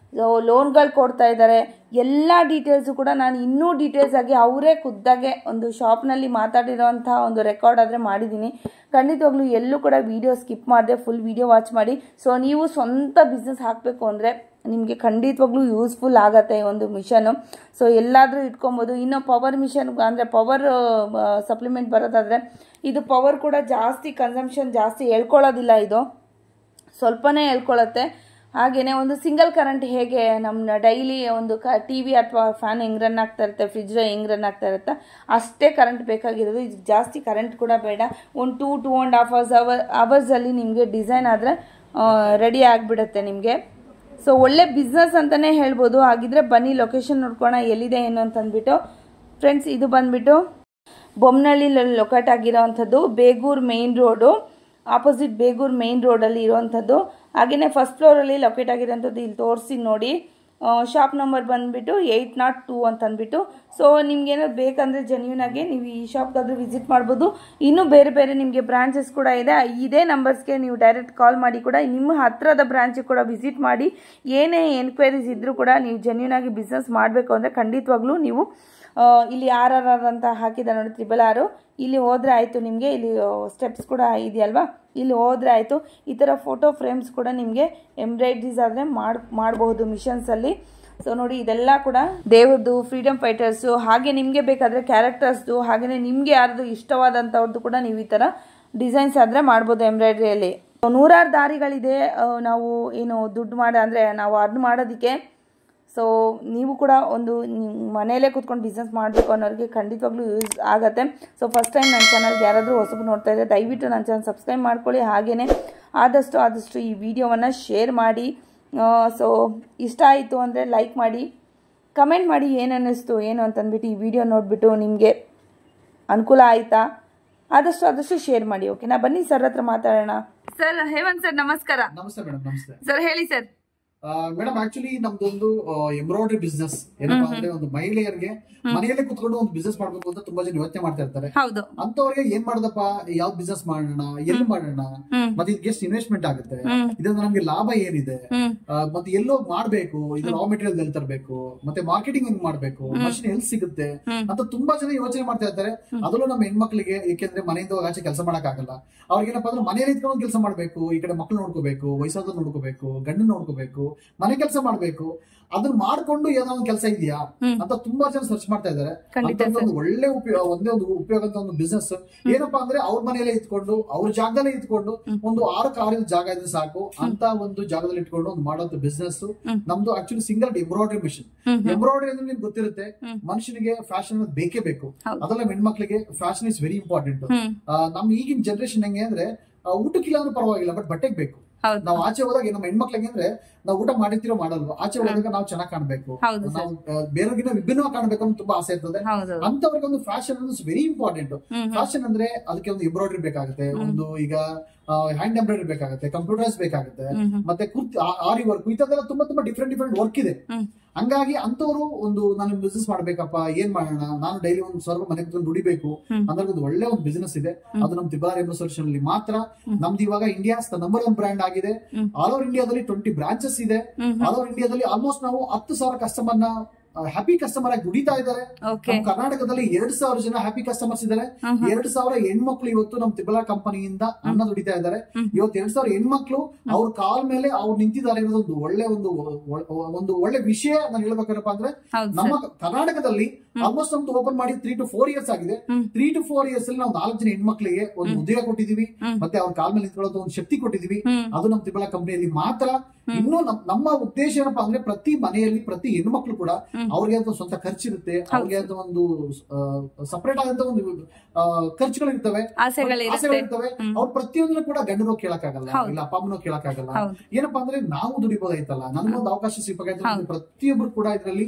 ಲೋನ್ಗಳು ಕೊಡ್ತಾ ಇದ್ದಾರೆ. ಎಲ್ಲ ಡೀಟೇಲ್ಸು ಕೂಡ ನಾನು ಇನ್ನೂ ಡೀಟೇಲ್ಸ್ ಆಗಿ ಅವರೇ ಖುದ್ದಾಗೆ ಒಂದು ಶಾಪ್ನಲ್ಲಿ ಮಾತಾಡಿರೋಂಥ ಒಂದು ರೆಕಾರ್ಡ್ ಆದರೆ ಮಾಡಿದ್ದೀನಿ. ಖಂಡಿತವಾಗ್ಲೂ ಎಲ್ಲೂ ಕೂಡ ವಿಡಿಯೋ ಸ್ಕಿಪ್ ಮಾಡಿದೆ, ಫುಲ್ ವಿಡಿಯೋ ವಾಚ್ ಮಾಡಿ. ಸೊ ನೀವು ಸ್ವಂತ ಬಿಸ್ನೆಸ್ ಹಾಕಬೇಕು ಅಂದರೆ ನಿಮಗೆ ಖಂಡಿತವಾಗ್ಲೂ ಯೂಸ್ಫುಲ್ ಆಗುತ್ತೆ ಈ ಒಂದು ಮಿಷನು. ಸೊ ಎಲ್ಲಾದರೂ ಇಟ್ಕೊಬೋದು. ಇನ್ನು ಪವರ್ ಮಿಷನ್ ಅಂದರೆ ಪವರ್ ಸಪ್ಲಿಮೆಂಟ್ ಬರೋದಾದರೆ ಇದು ಪವರ್ ಕೂಡ ಜಾಸ್ತಿ ಕನ್ಸಂಪ್ಷನ್ ಜಾಸ್ತಿ ಹೇಳ್ಕೊಳ್ಳೋದಿಲ್ಲ, ಇದು ಸ್ವಲ್ಪನೇ ಹೇಳ್ಕೊಳ್ಳುತ್ತೆ. ಹಾಗೆಯೇ ಒಂದು ಸಿಂಗಲ್ ಕರೆಂಟ್ ಹೇಗೆ ನಮ್ಮ ಡೈಲಿ ಒಂದು ಟಿ ವಿ ಅಥವಾ ಫ್ಯಾನ್ ಹೆಂಗೆ ರನ್ ಆಗ್ತಾ ಇರುತ್ತೆ, ಫ್ರಿಜ್ ಹೆಂಗೆ ರನ್ ಆಗ್ತಾ ಇರುತ್ತೆ, ಅಷ್ಟೇ ಕರೆಂಟ್ ಬೇಕಾಗಿರೋದು. ಇದು ಜಾಸ್ತಿ ಕರೆಂಟ್ ಕೂಡ ಬೇಡ. ಒಂದು 2-2.5 ಅವರ್ಸಲ್ಲಿ ನಿಮಗೆ ಡಿಸೈನ್ ಆದರೆ ರೆಡಿ ಆಗಿಬಿಡುತ್ತೆ ನಿಮಗೆ. ಸೊ ಒಳ್ಳೆ ಬಿಸ್ನೆಸ್ ಅಂತಲೇ ಹೇಳ್ಬೋದು. ಹಾಗಿದ್ರೆ ಬನ್ನಿ ಲೊಕೇಶನ್ ನೋಡ್ಕೋಣ ಎಲ್ಲಿದೆ ಏನು ಅಂತಂದ್ಬಿಟ್ಟು. ಫ್ರೆಂಡ್ಸ್, ಇದು ಬಂದುಬಿಟ್ಟು ಬೊಮ್ಮನಹಳ್ಳಿಯಲ್ಲಿ ಲೊಕೇಟ್ ಆಗಿರೋವಂಥದ್ದು, Begur main road, opposite Begur main ರೋಡಲ್ಲಿ ಇರೋವಂಥದ್ದು. ಹಾಗೆಯೇ ಫಸ್ಟ್ ಫ್ಲೋರಲ್ಲಿ ಲೊಕೇಟ್ ಆಗಿರೋಂಥದ್ದು ಇಲ್ಲಿ ತೋರಿಸಿ ನೋಡಿ. ಶಾಪ್ ನಂಬರ್ ಬಂದುಬಿಟ್ಟು 802 ಅಂತಂದ್ಬಿಟ್ಟು. ಸೊ ನಿಮ್ಗೇನಾದ್ರು ಬೇಕಂದರೆ ಜೆನ್ಯೂನಾಗಿ ನೀವು ಈ ಶಾಪ್ಗಾದರೂ ವಿಸಿಟ್ ಮಾಡ್ಬೋದು. ಇನ್ನೂ ಬೇರೆ ಬೇರೆ ನಿಮಗೆ ಬ್ರಾಂಚಸ್ ಕೂಡ ಇದೆ. ಇದೇ ನಂಬರ್ಸ್ಗೆ ನೀವು ಡೈರೆಕ್ಟ್ ಕಾಲ್ ಮಾಡಿ ಕೂಡ ನಿಮ್ಮ ಹತ್ತಿರದ ಬ್ರಾಂಚಿಗೆ ಕೂಡ ವಿಸಿಟ್ ಮಾಡಿ ಏನೇ ಎನ್ಕ್ವೈರೀಸ್ ಇದ್ದರೂ ಕೂಡ ನೀವು ಜೆನ್ಯೂನಾಗಿ ಬಿಸ್ನೆಸ್ ಮಾಡಬೇಕು ಅಂದರೆ ಖಂಡಿತವಾಗ್ಲೂ ನೀವು ಇಲ್ಲಿ RRR ಅಂತ ಹಾಕಿದ ನೋಡಿ, 666 ಇಲ್ಲಿ ಹೋದರೆ ಆಯಿತು. ನಿಮಗೆ ಇಲ್ಲಿ ಸ್ಟೆಪ್ಸ್ ಕೂಡ ಇದೆಯಲ್ವಾ, ಇಲ್ಲಿ ಹೋದರೆ ಆಯಿತು. ಈ ಥರ ಫೋಟೋ ಫ್ರೇಮ್ಸ್ ಕೂಡ ನಿಮಗೆ ಎಂಬ್ರಾಯ್ಡ್ರೀಸ್ ಆದರೆ ಮಾಡಬಹುದು ಮಿಷನ್ಸಲ್ಲಿ. ಸೊ ನೋಡಿ, ಇದೆಲ್ಲ ಕೂಡ ದೇವ್ರದ್ದು, ಫ್ರೀಡಮ್ ಫೈಟರ್ಸು, ಹಾಗೆ ನಿಮಗೆ ಬೇಕಾದರೆ ಕ್ಯಾರೆಕ್ಟರ್ಸ್ದು, ಹಾಗೆಯೇ ನಿಮಗೆ ಯಾರ್ದು ಇಷ್ಟವಾದಂಥವ್ರದ್ದು ಕೂಡ ನೀವು ಈ ಥರ ಡಿಸೈನ್ಸ್ ಆದರೆ ಮಾಡ್ಬೋದು ಎಂಬ್ರಾಯ್ಡ್ರಿಯಲ್ಲಿ. ನೂರಾರು ದಾರಿಗಳಿದೆ ನಾವು ಏನು ದುಡ್ಡು ಅಂದರೆ ನಾವು ಅರ್ನ್ ಮಾಡೋದಕ್ಕೆ. ಸೊ ನೀವು ಕೂಡ ಒಂದು ಮನೆಯಲ್ಲೇ ಕೂತ್ಕೊಂಡು ಬಿಸ್ನೆಸ್ ಮಾಡಬೇಕು ಅನ್ನೋರಿಗೆ ಖಂಡಿತವಾಗ್ಲೂ ಯೂಸ್ ಆಗುತ್ತೆ. ಸೊ ಫಸ್ಟ್ ಟೈಮ್ ನನ್ನ ಚಾನಲ್ಗೆ ಯಾರಾದರೂ ಹೊಸಬು ನೋಡ್ತಾ ಇದ್ದರೆ ದಯವಿಟ್ಟು ನನ್ನ ಚಾನಲ್ ಸಬ್ಸ್ಕ್ರೈಬ್ ಮಾಡ್ಕೊಳ್ಳಿ. ಹಾಗೆಯೇ ಆದಷ್ಟು ಈ ವಿಡಿಯೋವನ್ನು ಶೇರ್ ಮಾಡಿ. ಸೊ ಇಷ್ಟ ಆಯಿತು ಅಂದರೆ ಲೈಕ್ ಮಾಡಿ, ಕಮೆಂಟ್ ಮಾಡಿ ಏನು ಅನ್ನಿಸ್ತು ಏನು ಅಂತಂದ್ಬಿಟ್ಟು. ಈ ವಿಡಿಯೋ ನೋಡಿಬಿಟ್ಟು ನಿಮಗೆ ಅನುಕೂಲ ಆಯಿತಾ ಆದಷ್ಟು ಶೇರ್ ಮಾಡಿ. ಓಕೆನಾ? ಬನ್ನಿ ಸರ್ ಹತ್ರ ಮಾತಾಡೋಣ. ಸರ್, ಹೇಮಂತ್ ಸರ್ ನಮಸ್ಕಾರ. ನಮಸ್ತೆ ಮೇಡಮ್. ನಮಸ್ತೆ ಸರ್, ಹೇಳಿ ಸರ್. ಮೇಡಮ್, ಆಕ್ಚುಲಿ ನಮ್ದೊಂದು ಎಂಬ್ರಾಯ್ಡ್ರಿ ಬಿಸ್ನೆಸ್ ಏನಪ್ಪಾ ಅಂದ್ರೆ ಒಂದು ಮಹಿಳೆಯರಿಗೆ ಮನೆಯಲ್ಲೇ ಕುತ್ಕೊಂಡು ಒಂದು ಬಿಸ್ನೆಸ್ ಮಾಡ್ಬೇಕು ಅಂತ ತುಂಬಾ ಜನ ಯೋಚನೆ ಮಾಡ್ತಾ ಇರ್ತಾರೆ. ಅಂತವ್ರಿಗೆ ಏನ್ ಮಾಡೋದಪ್ಪ, ಯಾವ್ದು ಬಿಸ್ನೆಸ್ ಮಾಡೋಣ, ಎಲ್ಲಿ ಮಾಡೋಣ, ಮತ್ತೆ ಇದಕ್ಕೆ ಎಷ್ಟು ಇನ್ವೆಸ್ಟ್ಮೆಂಟ್ ಆಗುತ್ತೆ, ಇದರಿಂದ ನಮ್ಗೆ ಲಾಭ ಏನಿದೆ, ಮತ್ತೆ ಎಲ್ಲೋ ಮಾಡ್ಬೇಕು, ಇದು ರಾ ಮೆಟೀರಿಯಲ್ ಎಲ್ಲಿ ತರಬೇಕು, ಮತ್ತೆ ಮಾರ್ಕೆಟಿಂಗ್ ಹೆಂಗ್ ಮಾಡ್ಬೇಕು, ಮಷಿನ್ ಎಲ್ಲಿ ಸಿಗುತ್ತೆ ಅಂತ ತುಂಬಾ ಜನ ಯೋಚನೆ ಮಾಡ್ತಾ ಇರ್ತಾರೆ. ಅದರಲ್ಲೂ ನಮ್ಮ ಹೆಣ್ಮಕ್ಳಿಗೆ, ಏಕೆಂದ್ರೆ ಮನೆಯಿಂದ ಆಚೆ ಕೆಲಸ ಮಾಡಕ್ ಆಗಲ್ಲ. ಅವ್ರಿಗೇನಪ್ಪ ಅಂದ್ರೆ ಮನೆಯಲ್ಲಿ ಇದ್ಕೊಂಡು ಕೆಲಸ ಮಾಡ್ಬೇಕು, ಈ ಕಡೆ ಮಕ್ಳು ನೋಡ್ಕೋಬೇಕು, ವಯಸ್ಸಾದ ನೋಡ್ಕೋಬೇಕು, ಗಂಡು ನೋಡ್ಕೋಬೇಕು, ಮನೆ ಕೆಲಸ ಮಾಡ್ಬೇಕು. ಅದನ್ನ ಮಾಡ್ಕೊಂಡು ಏನೋ ಒಂದು ಕೆಲಸ ಇದೆಯಾ ಅಂತ ತುಂಬಾ ಜನ ಸರ್ಚ್ ಮಾಡ್ತಾ ಇದಾರೆ. ಒಂದು ಒಳ್ಳೆ ಒಂದೇ ಒಂದು ಉಪಯೋಗ ಅಂತ ಒಂದು ಬಿಸ್ನೆಸ್ ಏನಪ್ಪಾ ಅಂದ್ರೆ ಅವ್ರ ಮನೆಯಲ್ಲೇ ಇಟ್ಕೊಂಡು, ಅವ್ರ ಜಾಗದಲ್ಲೇ ಇಟ್ಕೊಂಡು, ಒಂದು 6 ಕಾರಿನ ಜಾಗ ಇದ್ರೆ ಸಾಕು ಅಂತ ಒಂದು ಜಾಗದಲ್ಲಿ ಇಟ್ಕೊಂಡು ಒಂದು ಮಾಡೋದು ಬಿಸ್ನೆಸ್ ನಮ್ದು. Actually single embroidery machine. Embroidery ಅಂದ್ರೆ ನಿಮ್ಗೆ ಗೊತ್ತಿರುತ್ತೆ, ಮನುಷ್ಯನಿಗೆ ಫ್ಯಾಷನ್ ಬೇಕೇ ಬೇಕು. ಅದೆಲ್ಲ ಹೆಣ್ಮಕ್ಳಿಗೆ ಫ್ಯಾಷನ್ ಇಸ್ ವೆರಿ ಇಂಪಾರ್ಟೆಂಟ್. ನಮ್ ಈಗಿನ ಜನರೇಷನ್ ಹೆಂಗೆ ಅಂದ್ರೆ ಊಟಕ್ಕಿಲ್ಲ ಅಂದ್ರೆ ಪರವಾಗಿಲ್ಲ, ಬಟ್ ಬಟ್ಟೆಗೆ ಬೇಕು. ನಾವು ಆಚೆ ಹೋದಾಗ ನಮ್ಮ ಹೆಣ್ಮಕ್ಳಿಗೆ ಅಂದ್ರೆ ನಾವು ಊಟ ಮಾಡಿರ್ತೀರೋ ಮಾಡಲ್ವ, ಆಚೆ ಹೋದಾಗ ನಾವು ಚೆನ್ನಾಗಿ ಕಾಣ್ಬೇಕು, ನಾವು ಬೇರೆಯವ್ರಿಗಿಂತ ವಿಭಿನ್ನವಾಗಿ ಕಾಣ್ಬೇಕು ಅಂತ ತುಂಬಾ ಆಸೆ ಇರ್ತದೆ. ಅಂತವ್ರಿಗೆ ಒಂದು ಫ್ಯಾಷನ್ ಅನ್ನೋದು ವೆರಿ ಇಂಪಾರ್ಟೆಂಟ್. ಫ್ಯಾಷನ್ ಅಂದ್ರೆ ಅದಕ್ಕೆ ಒಂದು ಎಂಬ್ರಾಯ್ಡ್ರಿ ಬೇಕಾಗುತ್ತೆ, ಒಂದು ಈಗ ಹ್ಯಾಂಡ್ ಎಂಬ್ರಾಯ್ಡ್ರಿ ಬೇಕಾಗುತ್ತೆ, ಕಂಪ್ಯೂಟರ್ಸ್ ಬೇಕಾಗುತ್ತೆ, ಮತ್ತೆ ಆರಿ ವರ್ಕ್, ಈ ತರದೆಲ್ಲ ತುಂಬಾ ಡಿಫ್ರೆಂಟ್ ವರ್ಕ್ ಇದೆ. ಹಂಗಾಗಿ ಅಂತವ್ರು ಒಂದು ನಾನು ಬಿಸ್ನೆಸ್ ಮಾಡ್ಬೇಕಪ್ಪ, ಏನ್ ಮಾಡೋಣ, ನಾನು ಡೈಲಿ ಒಂದು ಸ್ವಲ್ಪ ಮನೆ ದುಡಿಬೇಕು ಅಂದ್ರೆ ಒಂದು ಒಳ್ಳೆ ಒಂದು ಬಿಸ್ನೆಸ್ ಇದೆ. ಅದು ನಮ್ ತಿಬಾರ್ ಎಂಬ ಸೊಲ್ಯೂಷನ್ ಅಲ್ಲಿ ಮಾತ್ರ. ನಮ್ದು ಇವಾಗ ಇಂಡಿಯಾಸ್ ನಂಬರ್ 1 ಬ್ರ್ಯಾಂಡ್ ಆಗಿದೆ. ಆಲ್ ಓವರ್ ಇಂಡಿಯಾದಲ್ಲಿ 20 ಬ್ರಾಂಚಸ್ ಇದೆ. ಆಲ್ ಓವರ್ ಇಂಡಿಯಾದಲ್ಲಿ ಆಲ್ಮೋಸ್ಟ್ ನಾವು 10,000 ಕಸ್ಟಮರ್ ನ ಹ್ಯಾಪಿ ಕಸ್ಟಮರ್ ಆಗಿ ದುಡಿತಾ ಇದ್ದಾರೆ. ಕರ್ನಾಟಕದಲ್ಲಿ 2,000 ಜನ ಹ್ಯಾಪಿ ಕಸ್ಟಮರ್ಸ್ ಇದ್ದಾರೆ. 2,000 ಹೆಣ್ಮಕ್ಳು ಇವತ್ತು ನಮ್ ತಿಬಲಾ ಕಂಪನಿಯಿಂದ ಅನ್ನ ದುಡಿತಾ ಇದ್ದಾರೆ. ಇವತ್ತು 2,000 ಹೆಣ್ಮಕ್ಳು ಅವ್ರ ಕಾಲ್ ಮೇಲೆ ಅವ್ರು ನಿಂತಿದ್ದಾರೆ ಅನ್ನೋದು ಒಂದು ಒಳ್ಳೆ ವಿಷಯ. ನಾನು ಹೇಳ್ಬೇಕಪ್ಪ ಅಂದ್ರೆ ನಮ್ಮ ಕರ್ನಾಟಕದಲ್ಲಿ ಆಲ್ಮೋಸ್ಟ್ ನಮ್ದು ಓಪನ್ ಮಾಡಿ 3 to 4 years ಆಗಿದೆ. 3 to 4 years ಅಲ್ಲಿ ನಾವು 4 ಜನ ಹೆಣ್ಮಕ್ಳಿಗೆ ಒಂದು ಉದ್ಯೋಗ ಕೊಟ್ಟಿದೀವಿ, ಮತ್ತೆ ಅವ್ರ ಕಾಲ್ ಮೇಲೆ ನಿಂತ್ಕೊಳ್ಳೋದು ಒಂದು ಶಕ್ತಿ ಕೊಟ್ಟಿದೀವಿ. ಅದು ನಮ್ ತಿಬಲಾ ಕಂಪನಿಯಲ್ಲಿ ಮಾತ್ರ. ಇನ್ನು ನಮ್ಮ ಉದ್ದೇಶ ಏನಪ್ಪಾ ಅಂದ್ರೆ ಪ್ರತಿ ಮನೆಯಲ್ಲಿ ಪ್ರತಿ ಹೆಣ್ಮಕ್ಳು ಕೂಡ ಅವ್ರಿಗೆ ಅಂತ ಸ್ವಂತ ಖರ್ಚಿರುತ್ತೆ, ಅವ್ರಿಗೆ ಅಂತ ಒಂದು ಸಪರೇಟ್ ಆದಂತ ಒಂದು ಖರ್ಚುಗಳಿರ್ತವೆ, ಆಸೆಗಳಿರ್ತವೆ. ಅವ್ರು ಪ್ರತಿಯೊಂದನ್ನು ಕೂಡ ಗಂಡನೋ ಕೇಳಕ್ಕಾಗಲ್ಲ, ಇಲ್ಲ ಅಪ್ಪ ಅಮ್ಮನೋ ಕೇಳಕ್ಕಾಗಲ್ಲ. ಏನಪ್ಪಾ ಅಂದ್ರೆ ನಾವು ದುಡಿಬೋದಾಯ್ತಲ್ಲ, ನನ್ಗೊಂದು ಅವಕಾಶ ಸಿಗಬೇಕಾಯ್ತು, ಪ್ರತಿಯೊಬ್ರು ಕೂಡ ಇದರಲ್ಲಿ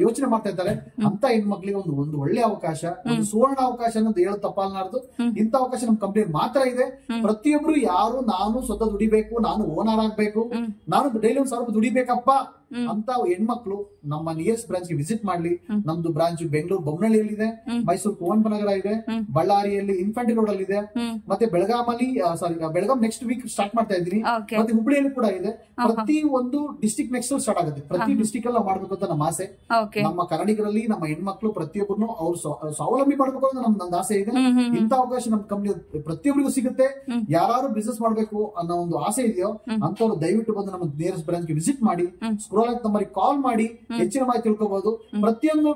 ಯೋಚನೆ ಮಾಡ್ತಾ ಇದ್ದಾರೆ. ಅಂತ ಹೆಣ್ಮಕ್ಳಿಗೆ ಒಂದು ಒಳ್ಳೆ ಅವಕಾಶ, ಒಂದು ಸುವರ್ಣ ಅವಕಾಶ ಅನ್ನೋದು ಹೇಳೋ ತಪ್ಪಾಲ್ನಾರ್ದು. ಇಂಥ ಅವಕಾಶ ನಮ್ ಕಂಪ್ನಿ ಮಾತ್ರ ಇದೆ. ಪ್ರತಿಯೊಬ್ರು ಯಾರು ನಾನು ಸ್ವತಃ ದುಡಿಬೇಕು, ನಾನು ಓನರ್ ಆಗ್ಬೇಕು, ನಾನು ಡೈಲಿ 1,000 ರೂಪಾಯಿ ದುಡಿಬೇಕಪ್ಪ ಅಂತ ಹೆಣ್ಮಕ್ಳು ನಮ್ಮ ನಿಯರೆಸ್ಟ್ ಬ್ರಾಂಚ್ ಗೆ ವಿಸಿಟ್ ಮಾಡ್ಲಿ. ನಮ್ದು ಬ್ರಾಂಚ್ ಬೆಂಗಳೂರು ಬೊಮ್ಮನಹಳ್ಳಿಯಲ್ಲಿದೆ, ಮೈಸೂರು ಕುವೆಂಪುನಗರ ಇದೆ, ಬಳ್ಳಾರಿಯಲ್ಲಿ ಇನ್ಫಂಟ್ರಿ ರೋಡ್ ಅಲ್ಲಿ ಇದೆ, ಮತ್ತೆ ಬೆಳಗಾಮಲ್ಲಿ ಬೆಳಗಾಂ ನೆಕ್ಸ್ಟ್ ವೀಕ್ ಸ್ಟಾರ್ಟ್ ಮಾಡ್ತಾ ಇದ್ದೀನಿ, ಮತ್ತೆ ಹುಬ್ಬಳ್ಳಿಯಲ್ಲಿ ಕೂಡ ಇದೆ. ಪ್ರತಿ ಒಂದು ಡಿಸ್ಟಿಕ್ ನೆಕ್ಸ್ಟ್ ಸ್ಟಾರ್ಟ್ ಆಗುತ್ತೆ. ಪ್ರತಿ ಡಿಸ್ಟಿಕ್ ಅಲ್ಲಿ ಮಾಡ್ಬೇಕು ಅಂತ ನಮ್ಮ ಆಸೆ. ನಮ್ಮ ಕನ್ನಡಿಗರಲ್ಲಿ ನಮ್ಮ ಹೆಣ್ಮಕ್ಳು ಪ್ರತಿಯೊಬ್ಬರು ಅವ್ರು ಸ್ವಾವಲಂಬಿ ಮಾಡ್ಬೇಕು ಅಂತ ನಂದು ಆಸೆ ಇದೆ. ಇಂಥ ಅವಕಾಶ ನಮ್ಮ ಕಂಪ್ನಿ ಪ್ರತಿಯೊಬ್ಬರಿಗೂ ಸಿಗುತ್ತೆ. ಯಾರು ಬಿಸ್ನೆಸ್ ಮಾಡ್ಬೇಕು ಅನ್ನೋ ಒಂದು ಆಸೆ ಇದೆಯೋ ಅಂತವ್ರು ದಯವಿಟ್ಟು ಬಂದು ನಮ್ಮ ನಿಯರೆಸ್ಟ್ ಬ್ರಾಂಚ್ ಗೆ ವಿಸಿಟ್ ಮಾಡಿ, ನಂಬರಿಗೆ ಕಾಲ್ ಮಾಡಿ ಹೆಚ್ಚಿನ ಮಾಹಿತಿ ತಿಳ್ಕೋಬಹುದು. ಪ್ರತಿಯೊಂದು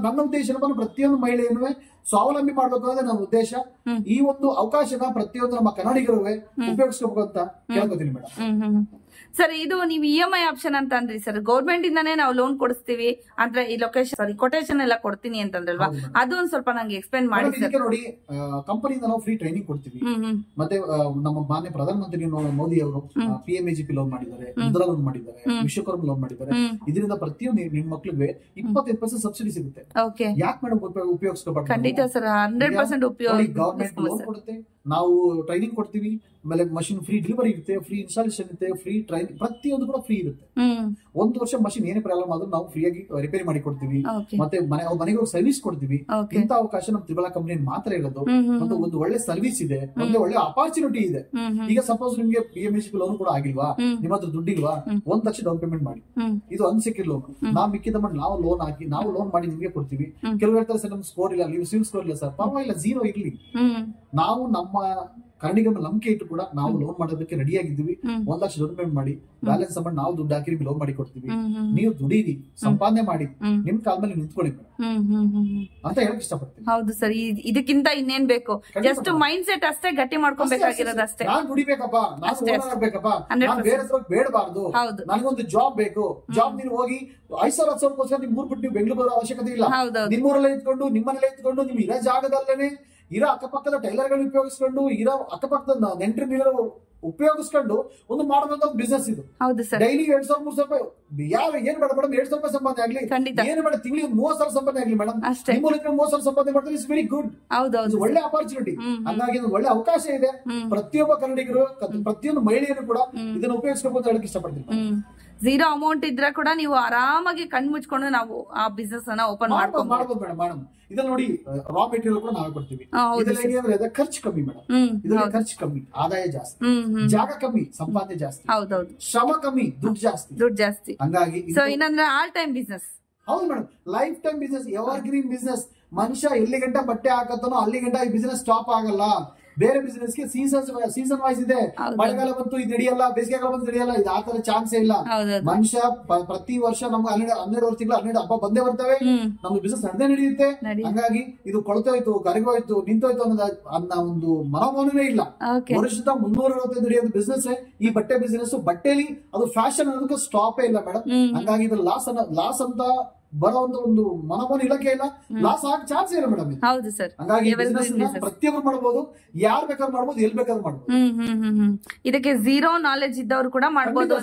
ನನ್ನ ಉದ್ದೇಶ ಪ್ರತಿಯೊಂದು ಮಹಿಳೆಯನ್ನು ಸ್ವಾವಲಂಬಿ ಮಾಡ್ಬೇಕು ಅನ್ನೋದೇ ನನ್ನ ಉದ್ದೇಶ. ಈ ಒಂದು ಅವಕಾಶನ ಪ್ರತಿಯೊಂದು ನಮ್ಮ ಕನ್ನಡಿಗರು ಉಪಯೋಗಿಸ್ಕೋಬೇಕು ಅಂತ ಕೇಳ್ಕೊತೀನಿ ಮೇಡಮ್. ಸರ್, ಇದು ನೀವು EMI ಆಪ್ಷನ್ ಅಂತ ಅಂದ್ರಿ ಸರ್, ಗೌರ್ಮೆಂಟ್ ಇಂದಾನೇ ನಾವು ಲೋನ್ ಕೊಡಿಸ್ತೀವಿ ಅಂದ್ರೆ ಈ ಲೊಕೇಶನ್ ಕೊಟೇಶನ್ ಎಲ್ಲ ಕೊಡ್ತೀನಿ ಅಂತಂದ್ರಲ್ವಾ, ಅದು ಒಂದ್ ಸ್ವಲ್ಪ ನಂಗೆ ಎಕ್ಸ್ಪ್ಲೇನ್ ಮಾಡಿ ಸರ್. ನೋಡಿ, ಕಂಪನಿಯಿಂದ ನಾವು ಫ್ರೀ ಟ್ರೈನಿಂಗ್ ಕೊಡ್ತೀವಿ. ಮತ್ತೆ ನಮ್ಮ ಮಾನ್ಯ ಪ್ರಧಾನಮಂತ್ರಿ ಮೋದಿ ಅವರು PMAGP ಲೋನ್ ಮಾಡಿದ್ದಾರೆ, ಮುದ್ರಾ ಲೋನ್ ಮಾಡಿದ್ದಾರೆ, ವಿಶ್ವಕರ್ಮ ಲೋನ್ ಮಾಡಿದ್ದಾರೆ. ಇದರಿಂದ ಪ್ರತಿಯೊಂದು ಹೆಣ್ಮಕ್ಳಿಗೆ 25% ಸಬ್ಸಿಡಿ ಸಿಗುತ್ತೆ. ಯಾಕೆ ಮೇಡಮ್ ಉಪಯೋಗಿಸ್ಕೋಬಾರ್ದು? ಖಂಡಿತ ಸರ್, 100% ಉಪಯೋಗ. ಗವರ್ಮೆಂಟ್ ಲೋನ್ ಕೊಡುತ್ತೆ, ನಾವು ಟ್ರೈನಿಂಗ್ ಕೊಡ್ತೀವಿ, ಆಮೇಲೆ ಮಷಿನ್ ಫ್ರೀ ಡೆಲಿವರಿ ಇರುತ್ತೆ, ಫ್ರೀ ಇನ್ಸ್ಟಾಲೇಷನ್ ಇರುತ್ತೆ, ಫ್ರೀ ಟ್ರೈನ್, ಪ್ರತಿಯೊಂದು ಕೂಡ ಫ್ರೀ ಇರುತ್ತೆ. 1 ವರ್ಷ ಮಷಿನ್ ಏನೇ ಪ್ರಾಬ್ಲಮ್ ಆದ್ರೂ ನಾವು ಫ್ರೀ ಆಗಿ ರಿಪೇರಿ ಮಾಡಿ ಕೊಡ್ತೀವಿ. ಮತ್ತೆ ಮನೆಗೆ ಹೋಗಿ ಸರ್ವಿಸ್ ಕೊಡ್ತೀವಿ. ಇಂಥ ಅವಕಾಶ ನಮ್ಮ ತ್ರಿಬಲಾ ಕಂಪನಿ ಮಾತ್ರ ಇರೋದು. ಮತ್ತೆ ಒಂದು ಒಳ್ಳೆ ಸರ್ವಿಸ್ ಇದೆ, ಒಂದು ಒಳ್ಳೆ ಅಪಾರ್ಚುನಿಟಿ ಇದೆ. ಈಗ ಸಪೋಸ್ ನಿಮ್ಗೆ PMAGP ಲೋನ್ ಕೂಡ ಆಗಿಲ್ವಾ, ನಿಮ್ಮ ಹತ್ರ ದುಡ್ಡಿಲ್ವಾ, 1 ಲಕ್ಷ ಡೌನ್ ಪೇಮೆಂಟ್ ಮಾಡಿ. ಇದು ಅನ್ಸೆಕ್ಯೂರ್ ಲೋನ್. ನಾವು ಮಿಕ್ಕಿದ ಮಾಡಿ ನಾವು ಲೋನ್ ಹಾಕಿ ನಾವು ಲೋನ್ ಮಾಡಿ ನಿಮ್ಗೆ ಕೊಡ್ತೀವಿ. ಕೆಲವು ಹೇಳ್ತಾರೆ ಸರ್, ನಮ್ ಸ್ಕೋರ್ ಇಲ್ಲ, ನೀವು ಸಿವಿಲ್ ಸ್ಕೋರ್ ಇಲ್ಲ ಸರ್, ಪರವಾಗಿಲ್ಲ, 0 ಇರ್ಲಿ. ನಾವು ನಮ್ಮ ಕನ್ನಡಿಗರ ನಂಬಿಕೆ ಇಟ್ಟು ಕೂಡ ನಾವು ಲೋನ್ ಮಾಡೋದಕ್ಕೆ ರೆಡಿ ಆಗಿದ್ದೀವಿ. 1 ಲಕ್ಷ ಡೌನ್ ಪೇಮೆಂಟ್ ಮಾಡಿ, ಬ್ಯಾಲೆನ್ಸ್ ಅಮೌಂಟ್ ನಾವು ದುಡ್ಡು ಹಾಕಿ ಲೋನ್ ಮಾಡಿ ಕೊಡ್ತೀವಿ. ನೀವು ದುಡೀರಿ, ಸಂಪಾದನೆ ಮಾಡಿ, ನಿಮ್ ಕಾಲ ಮೇಲೆ ನಿಂತ್ಕೊಳ್ಳಿ ಅಂತ ಹೇಳಕ್ ಇಷ್ಟಪಡ್ತೀನಿ. ಹೌದು ಸರ್, ಇದಕ್ಕಿಂತ ಇನ್ನೇನ್ ಬೇಕು? ಜಸ್ಟ್ ಮೈಂಡ್ ಸೆಟ್ ಅಷ್ಟೇ ಗಟ್ಟಿ ಮಾಡ್ಕೊಬೇಕಾಗಿರೋದು ಅಷ್ಟೇ. ನಾನ್ ದುಡಿಬೇಕಪ್ಪ, ನಾನು ಓನರ್ ಆಗ್ಬೇಕಪ್ಪ, ನಾನು ಬೇರೆ ಹತ್ರ ಬೇಡಬಾರ್ದು, ನನಗೊಂದು ಜಾಬ್ ಬೇಕು. ಜಾಬ್ ನೀವು ಹೋಗಿ 5,000-10,000 ನಿಮ್ ಊರ್ ಬಿಟ್ಟು ನೀವು ಬೆಂಗಳೂರು ಬರೋ ಅವಶ್ಯಕತೆ ಇಲ್ಲ. ನಿಮ್ಮೂರಲ್ಲೇ ಇದ್ಕೊಂಡು, ನಿಮ್ಮನೇಲೆ ಇದ್ಕೊಂಡು, ನಿಮ್ ಇರೋ ಜಾಗದಲ್ಲೇನೆ ಇರೋ ಅಕ್ಕಪಕ್ಕದ ಟೈಲರ್ ಗಳು ಉಪಯೋಗಿಸ್ಕೊಂಡು, ಇರೋ ಅಕ್ಕಪಕ್ಕದ ನೆಂಟರು ಉಪಯೋಗಿಸ್ಕೊಂಡು ಒಂದು ಮಾಡುವಂತ ಬಿಸ್ನೆಸ್ ಇದು. ಡೈಲಿ 2,000-3,000 ರೂಪಾಯಿ ಯಾವ ಏನ್ ಬೇಡ ಮೇಡಮ್, 2,000 ರೂಪಾಯಿ ಸಂಪಾದನೆ ಆಗ್ಲಿ, ಏನ್ ಬೇಡ ತಿಂಗಳಿಗೆ 30,000 ಸಂಪಾದನೆ ಆಗ್ಲಿ ಮೇಡಮ್, 30,000 ಸಂಪಾದನೆ ಮಾಡಿದ್ರೆ ಇಟ್ಸ್ ವೆರಿ ಗುಡ್. ಒಳ್ಳೆ ಅಪಾರ್ಚುನಿಟಿ. ಹಂಗಾಗಿ ಒಳ್ಳೆ ಅವಕಾಶ ಇದೆ. ಪ್ರತಿಯೊಬ್ಬ ಕನ್ನಡಿಗರು, ಪ್ರತಿಯೊಂದು ಮಹಿಳೆಯರು ಕೂಡ ಇದನ್ನ ಉಪಯೋಗಿಸ್ಬೇಕು ಅಂತ ಹೇಳಕ್ ಇಷ್ಟಪಡ್ತೀನಿ. 0 ಅಮೌಂಟ್ ಇದ್ರೆ ಕೂಡ ನೀವು ಆರಾಮಾಗಿ ಕಣ್ ಮುಚ್ಕೊಂಡು ನಾವು ಆ ಬಿಸ್ನೆಸ್ ಅನ್ನ ಓಪನ್ ಮಾಡ್ಬೋದು ಮೇಡಮ್. ಇದನ್ನ ನೋಡಿ, ರಾ ಮೆಟೀರಿಯಲ್ ಕೂಡ ನಾವೇ ಕೊಡ್ತೀವಿ. ಇದ್ರಲ್ಲಿ ಖರ್ಚು ಕಮ್ಮಿ ಮೇಡಮ್, ಇದ್ರಲ್ಲಿ ಖರ್ಚು ಕಮ್ಮಿ, ಆದಾಯ ಜಾಸ್ತಿ, ಜಾಗ ಕಮ್ಮಿ, ಸಂಪಾದನೆ ಜಾಸ್ತಿ, ಶ್ರಮ ಕಮ್ಮಿ, ದುಡ್ಡು ಜಾಸ್ತಿ. ಹಂಗಾಗಿ ಇನ್ನಂದ್ರೆ ಆಲ್ ಟೈಮ್ ಬಿಸ್ನೆಸ್. ಹೌದು madam, life time business, ever green business. ಮನುಷ್ಯ ಎಲ್ಲಿ ಗಂಟ ಬಟ್ಟೆ ಹಾಕತ್ತಾನೋ ಅಲ್ಲಿ ಗಂಟ ಈ ಬಿಸ್ನೆಸ್ ಸ್ಟಾಪ್ ಆಗಲ್ಲ. ಬೇರೆ ಬಿಸ್ನೆಸ್ ಗೆ ಸೀಸನ್ ವೈಸ್ ಇದೆ. ಮಳೆಗಾಲ ಬಂತು ಇದು ನಡೆಯಲ್ಲ, ಬೇಸಿಗೆಗಾಲ ಬಂತು ನಡೆಯಲ್ಲ, ಇದು ಆತರ ಚಾನ್ಸೇ ಇಲ್ಲ. ಮನುಷ್ಯ ಪ್ರತಿ ವರ್ಷ ನಮ್ಗೆ 12 ತಿಂಗಳು 12 ಹಬ್ಬ ಬಂದೇ ಬರ್ತವೆ. ನಮ್ದು ಬಿಸ್ನೆಸ್ ನಡೆದೇ ನಡೆಯುತ್ತೆ. ಹಂಗಾಗಿ ಇದು ಕೊಳ್ತೋಯ್ತು, ಕರಗೋಯ್ತು, ನಿಂತೋಯ್ತು ಅನ್ನೋ ಒಂದು ಮನೋಭಾವನೆ ಇಲ್ಲ. ವರ್ಷದ 365 ನಡೆಯೋದು ಬಿಸ್ನೆಸ್ ಈ ಬಟ್ಟೆ ಬಿಸ್ನೆಸ್. ಬಟ್ಟೆಲಿ ಅದು ಫ್ಯಾಷನ್ ಅನ್ನೋದಕ್ಕೆ ಸ್ಟಾಪೇ ಇಲ್ಲ ಮೇಡಮ್. ಹಂಗಾಗಿ ಇದು ಲಾಸ್ ಅಂತ ಬರೋ ಒಂದು ಮನೋಭಾವನೆ ಇಳಕೆ ಇಲ್ಲ, ಲಾಸ್ ಆಗ ಚಾನ್ಸ್ ಇಲ್ಲ ಮೇಡಮ್. ಹೌದು ಸರ್. ಹಂಗಾಗಿ ಪ್ರತಿಯೊಬ್ಬರು ಮಾಡಬಹುದು, ಯಾರು ಬೇಕಾದ್ರೂ ಮಾಡಬಹುದು, ಎಲ್ಲಿ ಬೇಕಾದ್ರೂ ಮಾಡಬಹುದು. ಇದಕ್ಕೆ 0 ನಾಲೆಜ್ ಇದ್ದವರು ಕೂಡ ಮಾಡಬಹುದು.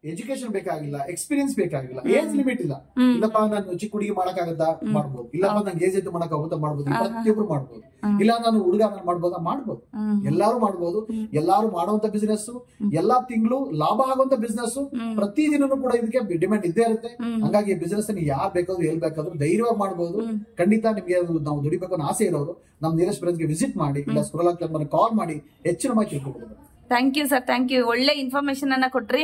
ಎಜುಕೇಶನ್ ಬೇಕಾಗಿಲ್ಲ, ಎಕ್ಸ್ಪೀರಿಯನ್ಸ್ ಬೇಕಾಗಿಲ್ಲ, ಏಜ್ ಲಿಮಿಟ್ ಇಲ್ಲ. ಇಲ್ಲಪ್ಪ ನಾನು ಚಿಕ್ಕ ಹುಡುಗಿ ಮಾಡಕ್ಕಾಗತ್ತಾ, ಮಾಡ್ಬೋದು. ಇಲ್ಲಪ್ಪ ನಂಗೆ ಏಜ್ ಎದ್ದು ಮಾಡಕ್ಕಾಗುತ್ತಾ, ಮಾಡ್ಬೋದು. ಪ್ರತಿಯೊಬ್ರು ಮಾಡ್ಬೋದು. ಇಲ್ಲ ನಾನು ಹುಡುಗ ನಾನು ಮಾಡ್ಬೋದಾ, ಮಾಡ್ಬೋದು. ಎಲ್ಲಾರು ಮಾಡ್ಬೋದು. ಎಲ್ಲಾರು ಮಾಡುವಂತ ಬಿಸ್ನೆಸ್, ಎಲ್ಲಾ ತಿಂಗಳು ಲಾಭ ಆಗುವಂತ ಬಿಸ್ನೆಸ್. ಪ್ರತಿದಿನನೂ ಕೂಡ ಇದಕ್ಕೆ ಡಿಮ್ಯಾಂಡ್ ಇದ್ದೇ ಇರುತ್ತೆ. ಹಂಗಾಗಿ ಬಿಸ್ನೆಸ್ ಯಾರು ಬೇಕಾದ್ರೂ ಎಲ್ಲಿ ಬೇಕಾದ್ರೂ ಧೈರ್ಯವಾಗಿ ಮಾಡ್ಬೋದು. ಖಂಡಿತ ನಿಮ್ಗೆ ನಾವು ದುಡಿಬೇಕು ಅನ್ನೋ ಆಸೆ ಇರೋರು ನಮ್ ನಿಯರೆಸ್ಟ್ ಬ್ರಾಂಚ್ ಗೆ ವಿಸಿಟ್ ಮಾಡಿ, ಇಲ್ಲ ಸ್ಕ್ರೋಲ್ ಕ್ಲಬ್ ಕಾಲ್ ಮಾಡಿ ಹೆಚ್ಚಿನ ಮಾಹಿತಿ ತಿಳ್ಕೊಬಹುದು. Thank you sir, thank you. ಒಳ್ಳೆ ಇನ್ಫಾರ್ಮೇಶನ್ ಅನ್ನ ಕೊಟ್ರಿ.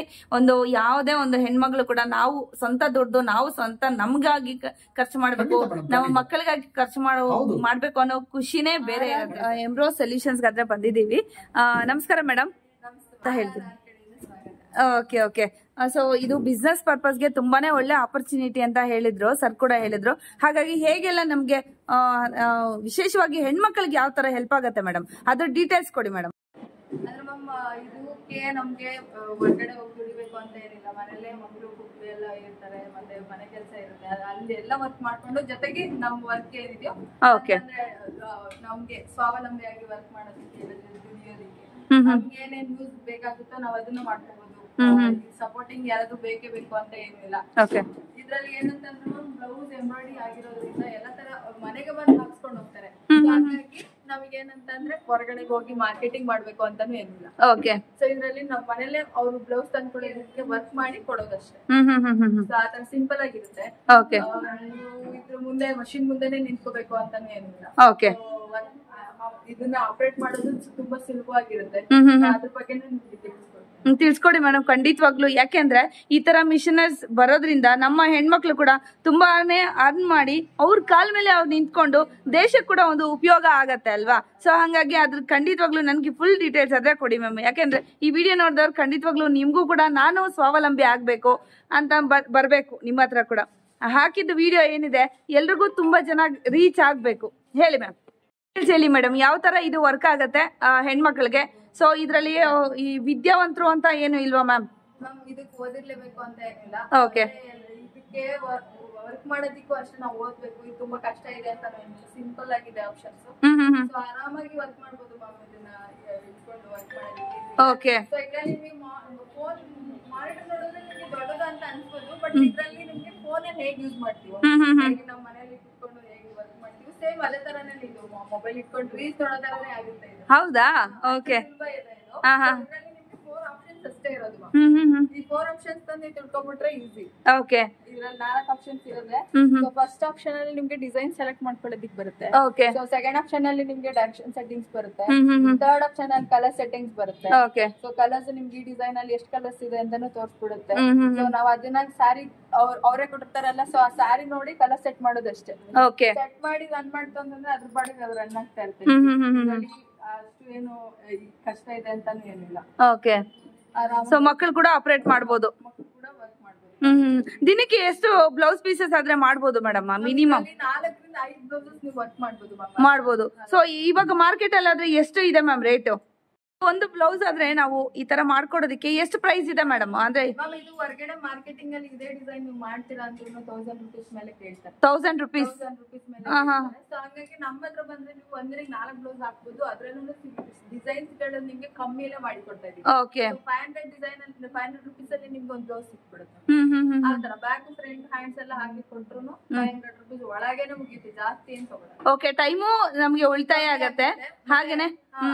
ಯಾವುದೇ ಒಂದು ಹೆಣ್ಮಗಳು ಕೂಡ ನಾವು ಸ್ವಂತ ದುಡ್ಡು ನಾವು ಸ್ವಂತ ನಮ್ಗಾಗಿ ಖರ್ಚು ಮಾಡ್ಬೇಕು, ನಮ್ಮ ಮಕ್ಕಳಿಗಾಗಿ ಖರ್ಚು ಮಾಡ್ಬೇಕು ಅನ್ನೋ ಖುಷಿನೇ ಬೇರೆ. ಎಂಬ್ರೋಸ್ ಸೊಲ್ಯೂಷನ್ಸ್ ಗಾದ್ರೆ ಬಂದಿದ್ದೀವಿ. ನಮಸ್ಕಾರ ಮೇಡಮ್ ಅಂತ ಹೇಳ್ತೀನಿ. ಓಕೆ. ಸೊ ಇದು ಬಿಸ್ನೆಸ್ ಪರ್ಪಸ್ಗೆ ತುಂಬಾನೇ ಒಳ್ಳೆ ಆಪರ್ಚುನಿಟಿ ಅಂತ ಹೇಳಿದ್ರು ಸರ್ ಕೂಡ ಹೇಳಿದ್ರು. ಹಾಗಾಗಿ ಹೇಗೆಲ್ಲ ನಮ್ಗೆ ವಿಶೇಷವಾಗಿ ಹೆಣ್ಮಕ್ಳಿಗೆ ಯಾವ ತರ ಹೆಲ್ಪ್ ಆಗುತ್ತೆ ಮೇಡಮ್, ಅದ್ರ ಡೀಟೇಲ್ಸ್ ಕೊಡಿ ಮೇಡಮ್. ಅಂದ್ರೆ ಮ್ಯಾಮ್ ಇದಕ್ಕೆ ನಮ್ಗೆ ಹೊರಗಡೆ ಹೋಗಿ ದುಡಿಬೇಕು ಅಂತ ಏನಿಲ್ಲ, ಮನೇಲೆ ಮಕ್ಕಳು ಕುಕ್ಕು ಎಲ್ಲ ಇರ್ತಾರೆ, ಮತ್ತೆ ಮನೆ ಕೆಲಸ ಇರುತ್ತೆ, ಅಲ್ಲಿ ಎಲ್ಲ ವರ್ಕ್ ಮಾಡ್ಕೊಂಡು ಜೊತೆಗೆ ನಮ್ ವರ್ಕ್ ಏನಿದೆಯೋ ಅಂದ್ರೆ ನಮ್ಗೆ ಸ್ವಾವಲಂಬಿಯಾಗಿ ವರ್ಕ್ ಮಾಡೋದಕ್ಕೆ ದುಡಿಯೋದಕ್ಕೆ ನಮ್ಗೆ ಏನೇನ್ ಯೂಸ್ ಬೇಕಾಗುತ್ತೋ ನಾವ್ ಅದನ್ನ ಮಾಡ್ಕೋಬಹುದು. ಸಪೋರ್ಟಿಂಗ್ ಯಾರಾದ್ರೂ ಬೇಕೇ ಬೇಕು ಅಂತ ಏನಿಲ್ಲ. ಇದ್ರಲ್ಲಿ ಏನಂತಂದ್ರೆ ಬ್ಲೌಸ್ ಎಂಬ್ರಾಯ್ಡರಿ ಆಗಿರೋದ್ರಿಂದ ಎಲ್ಲ ತರ ಮನೆಗೆ ಬಂದು ಹಾಕ್ಸ್ಕೊಂಡು ಹೋಗ್ತಾರೆ. ಹಾಗಾಗಿ ನಮಗೇನಂತಂದ್ರೆ ಹೊರಗಡೆ ಹೋಗಿ ಮಾರ್ಕೆಟಿಂಗ್ ಮಾಡ್ಬೇಕು ಅಂತಾನು ಏನಿಲ್ಲ. ಸೊ ಇದ್ರಲ್ಲಿ ನಾವ್ ಮನೇಲೆ ಅವ್ರು ಬ್ಲೌಸ್ ತಂದ್ಕೊಳ್ಳೋದಕ್ಕೆ ವರ್ಕ್ ಮಾಡಿ ಕೊಡೋದಷ್ಟೇ. ಸೊ ಆತರ ಸಿಂಪಲ್ ಆಗಿರುತ್ತೆ. ಇದ್ರ ಮುಂದೆ ಮಷಿನ್ ಮುಂದೆನೆ ನಿಂತ್ಕೋಬೇಕು ಅಂತಾನು ಏನಿಲ್ಲ. ಇದನ್ನ ಆಪರೇಟ್ ಮಾಡೋದು ತುಂಬಾ ಸುಲಭವಾಗಿರುತ್ತೆ. ಅದ್ರ ಬಗ್ಗೆ ತಿಳಿಸ್ಕೊಡಿ ಮೇಡಮ್ ಖಂಡಿತವಾಗ್ಲು. ಯಾಕೆಂದ್ರೆ ಈ ತರ ಮಿಷನರ್ಸ್ ಬರೋದ್ರಿಂದ ನಮ್ಮ ಹೆಣ್ಮಕ್ಳು ಕೂಡ ತುಂಬಾನೇ ಅರ್ನ್ ಮಾಡಿ ಅವ್ರ ಕಾಲ್ ಮೇಲೆ ಅವ್ರು ನಿಂತ್ಕೊಂಡು ದೇಶಕ್ಕೆ ಕೂಡ ಒಂದು ಉಪಯೋಗ ಆಗತ್ತೆ ಅಲ್ವಾ. ಸೊ ಹಂಗಾಗಿ ಅದ್ರ ಖಂಡಿತವಾಗ್ಲು ನನ್ಗೆ ಫುಲ್ ಡೀಟೇಲ್ಸ್ ಅದೇ ಕೊಡಿ ಮ್ಯಾಮ್. ಯಾಕೆಂದ್ರೆ ಈ ವಿಡಿಯೋ ನೋಡಿದವ್ರು ಖಂಡಿತವಾಗ್ಲು ನಿಮ್ಗೂ ಕೂಡ ನಾನು ಸ್ವಾವಲಂಬಿ ಆಗ್ಬೇಕು ಅಂತ ಬರ್ಬೇಕು ನಿಮ್ಮ ಹತ್ರ ಕೂಡ. ಹಾಕಿದ್ದು ವಿಡಿಯೋ ಏನಿದೆ ಎಲ್ರಿಗೂ ತುಂಬಾ ಚೆನ್ನಾಗಿ ರೀಚ್ ಆಗ್ಬೇಕು. ಹೇಳಿ ಮ್ಯಾಮ್, ಹೇಳಿ ಮೇಡಮ್ ಯಾವ ತರ ಇದು ವರ್ಕ್ ಆಗತ್ತೆ ಹೆಣ್ಮಕ್ಳಿಗೆ. ಸೊ ಇದ್ರಲ್ಲಿ ಈ ವಿದ್ಯಾವಂತರು ಅಂತ ಏನು ಇಲ್ವಾ ಮ್ಯಾಮ್? ಇದಕ್ಕೆ ಓದಿರ್ಲೇಬೇಕು ಅಂತ ಏನಿಲ್ಲ. ಇದಕ್ಕೆ ವರ್ಕ್ ಮಾಡೋದಿಕ್ಕೂ ಅಷ್ಟೇ ನಾವು ಓದ್ಬೇಕು. ಇದು ತುಂಬಾ ಕಷ್ಟ ಇದೆ ಅಂತ ಸಿಂಪಲ್ ಆಗಿದೆ ಆಪ್ಷನ್ಸ್. ಸೊ ಆರಾಮಾಗಿ ವರ್ಕ್ ಮಾಡ್ಬೋದು ಮ್ಯಾಮ್. ಇದನ್ನ ಇಟ್ಕೊಂಡು ವರ್ಕ್ ಮಾಡೋದಕ್ಕೆ. ಸೊ ಇದ್ರಲ್ಲಿ ನಿಮಗೆ ಫೋನ್ ಮಾನಿಟರ್ ನೋಡಿದ್ರೆ ನಿಮಗೆ ದೊಡ್ಡದು ಅಂತ ಅನ್ಸ್ಬೋದು, ಬಟ್ ಇದ್ರಲ್ಲಿ ನಿಮ್ಗೆ ಫೋನ್ ಹೇಗೆ ಯೂಸ್ ಮಾಡ್ತೀವಿ, ನಮ್ಮ ಮನೇಲಿ ಕುತ್ಕೊಂಡು ಹೇಗೆ ವರ್ಕ್ ಮಾಡ್ತೀವಿ ಸೇಮ್ ಅದೇ ತರನೇ ಇದು ಮೊಬೈಲ್ ಇಟ್ಕೊಂಡು ರೀಲ್ಸ್ ನೋಡೋ ತರನೇ ಆಗುತ್ತೆ. ಹೌದಾ? ಓಕೆ. ಅಷ್ಟೇ ಇರೋದು. ಈ 4 ಆಪ್ಷನ್ಸ್ ತಂದು ತಿಳ್ಕೊಂಡ್ಬಿಟ್ರೆ ಈಸಿ. ಓಕೆ. ಇದ್ರಲ್ಲಿ 4 ಆಪ್ಷನ್ಸ್ ಇರುತ್ತೆ. ಸೊ ಫಸ್ಟ್ ಆಪ್ಷನ್ ಅಲ್ಲಿ ನಿಮ್ಗೆ ಡಿಸೈನ್ ಸೆಲೆಕ್ಟ್ ಮಾಡ್ಕೊಳ್ಳೋದಿಕ್ಕೆ ಬರುತ್ತೆ. ಓಕೆ. ಸೊ ಸೆಕೆಂಡ್ ಆಪ್ಷನ್ ಅಲ್ಲಿ ನಿಮ್ಗೆ ಡೈರೆಕ್ಷನ್ ಸೆಟ್ಟಿಂಗ್ಸ್ ಬರುತ್ತೆ. ಥರ್ಡ್ ಆಪ್ಷನ್ ಅಲ್ಲಿ ಕಲರ್ ಸೆಟ್ಟಿಂಗ್ಸ್ ಬರುತ್ತೆ. ಓಕೆ. ಸೊ ಕಲರ್ಸ್ ನಿಮ್ಗೆ ಈ ಡಿಸೈನ್ ಅಲ್ಲಿ ಎಷ್ಟು ಕಲರ್ಸ್ ಇದೆ ಅಂತಾನು ತೋರಿಸ್ಬಿಡುತ್ತೆ. ಸೊ ನಾವ್ ಅದನ್ನ ಸ್ಯಾರಿ ಅವರೇ ಕೊಟ್ಟಿರ್ತಾರಲ್ಲ, ಸೊ ಆ ಸ್ಯಾರಿ ನೋಡಿ ಕಲರ್ ಸೆಟ್ ಮಾಡೋದಷ್ಟೇ. ಓಕೆ. ಸೆಟ್ ಮಾಡಿ ರನ್ ಮಾಡ್ತು ಅಂತಂದ್ರೆ ಅದ್ರ ಬಾಡಿಗೆ ಅದು ರನ್ ಆಗ್ತಾ ಇರುತ್ತೆ. ಅಷ್ಟು ಏನು ಕಷ್ಟ ಇದೆ ಅಂತಾನು ಏನಿಲ್ಲ. ಓಕೆ. ಸೊ ಮಕ್ಕಳು ಕೂಡ ಆಪರೇಟ್ ಮಾಡ್ಬೋದು. ದಿನಕ್ಕೆ ಎಷ್ಟು ಬ್ಲೌಸ್ ಪೀಸಸ್ ಆದ್ರೆ ಮಾಡ್ಬೋದು ಮೇಡಮ್? ಮಿನಿಮಮ್ 4 ರಿಂದ 5 ಬ್ಲೌಸಸ್ ನೀವು ವರ್ಕ್ ಮಾಡ್ಬೋದು. ಸೊ ಇವಾಗ ಮಾರ್ಕೆಟ್ ಅಲ್ಲಿ ಆದ್ರೆ ಎಷ್ಟು ಇದೆ ಮ್ಯಾಮ್ ರೇಟ್? ಒಂದು ಬ್ಲೌಸ್ ಆದ್ರೆ ನಾವು ಈ ತರ ಮಾಡ್ಕೊಡೋದಕ್ಕೆ ಎಷ್ಟು ಪ್ರೈಸ್ ಇದೆ ಮೇಡಮ್? ಅಂದ್ರೆ ಇದು ಹೊರಗಡೆ ಮಾರ್ಕೆಟಿಂಗ್ ಅಲ್ಲಿ ಇದೇ ಡಿಸೈನ್ ನೀವು ಮಾಡ್ತೀರಾ ಅಂತ 1000 ರೂಪೀಸ್ ಮೇಲೆ ಕೇಳ್ತಾರೆ. 1000 ರೂಪೀಸ್ ಮೇಲೆ. ಸೊ ಹಾಗಾಗಿ ನಮ್ಮ ಹತ್ರ ಬಂದ್ರೆ ನೀವು ಒಂದರಿಗೆ 4 ಬ್ಲೌಸ್ ಹಾಕ್ಬೋದು. ಅದ್ರಲ್ಲೂ ಡಿಸೈನ್ಸ್ ಗಳನ್ನ ನಿಮ್ಗೆ ಕಮ್ಮಿಯಲ್ಲೇ ಮಾಡಿ ಕೊಡ್ತಾ ಇದೀವಿ. ಓಕೆ. 500 ಡಿಸೈನ್ ಅಲ್ಲಿ 500 ರೂಪೀಸ್ ಅಲ್ಲಿ ನಿಮ್ಗೆ ಒಂದು ಬ್ಲೌಸ್ ಸಿಕ್ಬಿಡುತ್ತೆ. ಆ ತರ ಬ್ಯಾಕ್ ಫ್ರಂಟ್ ಹ್ಯಾಂಡ್ಸ್ ಎಲ್ಲ ಹಾಕಿ ಕೊಟ್ರು 500 ರೂಪೀಸ್ ಒಳಗೇನೆ ಮುಗೀತಿ, ಜಾಸ್ತಿ ಏನ್ ತಗೊಳ್ಳಲ್ಲ. ಓಕೆ. ಟೈಮು ನಮ್ಗೆ ಉಳಿತಾಯ ಆಗತ್ತೆ, ಹಾಗೇನೆ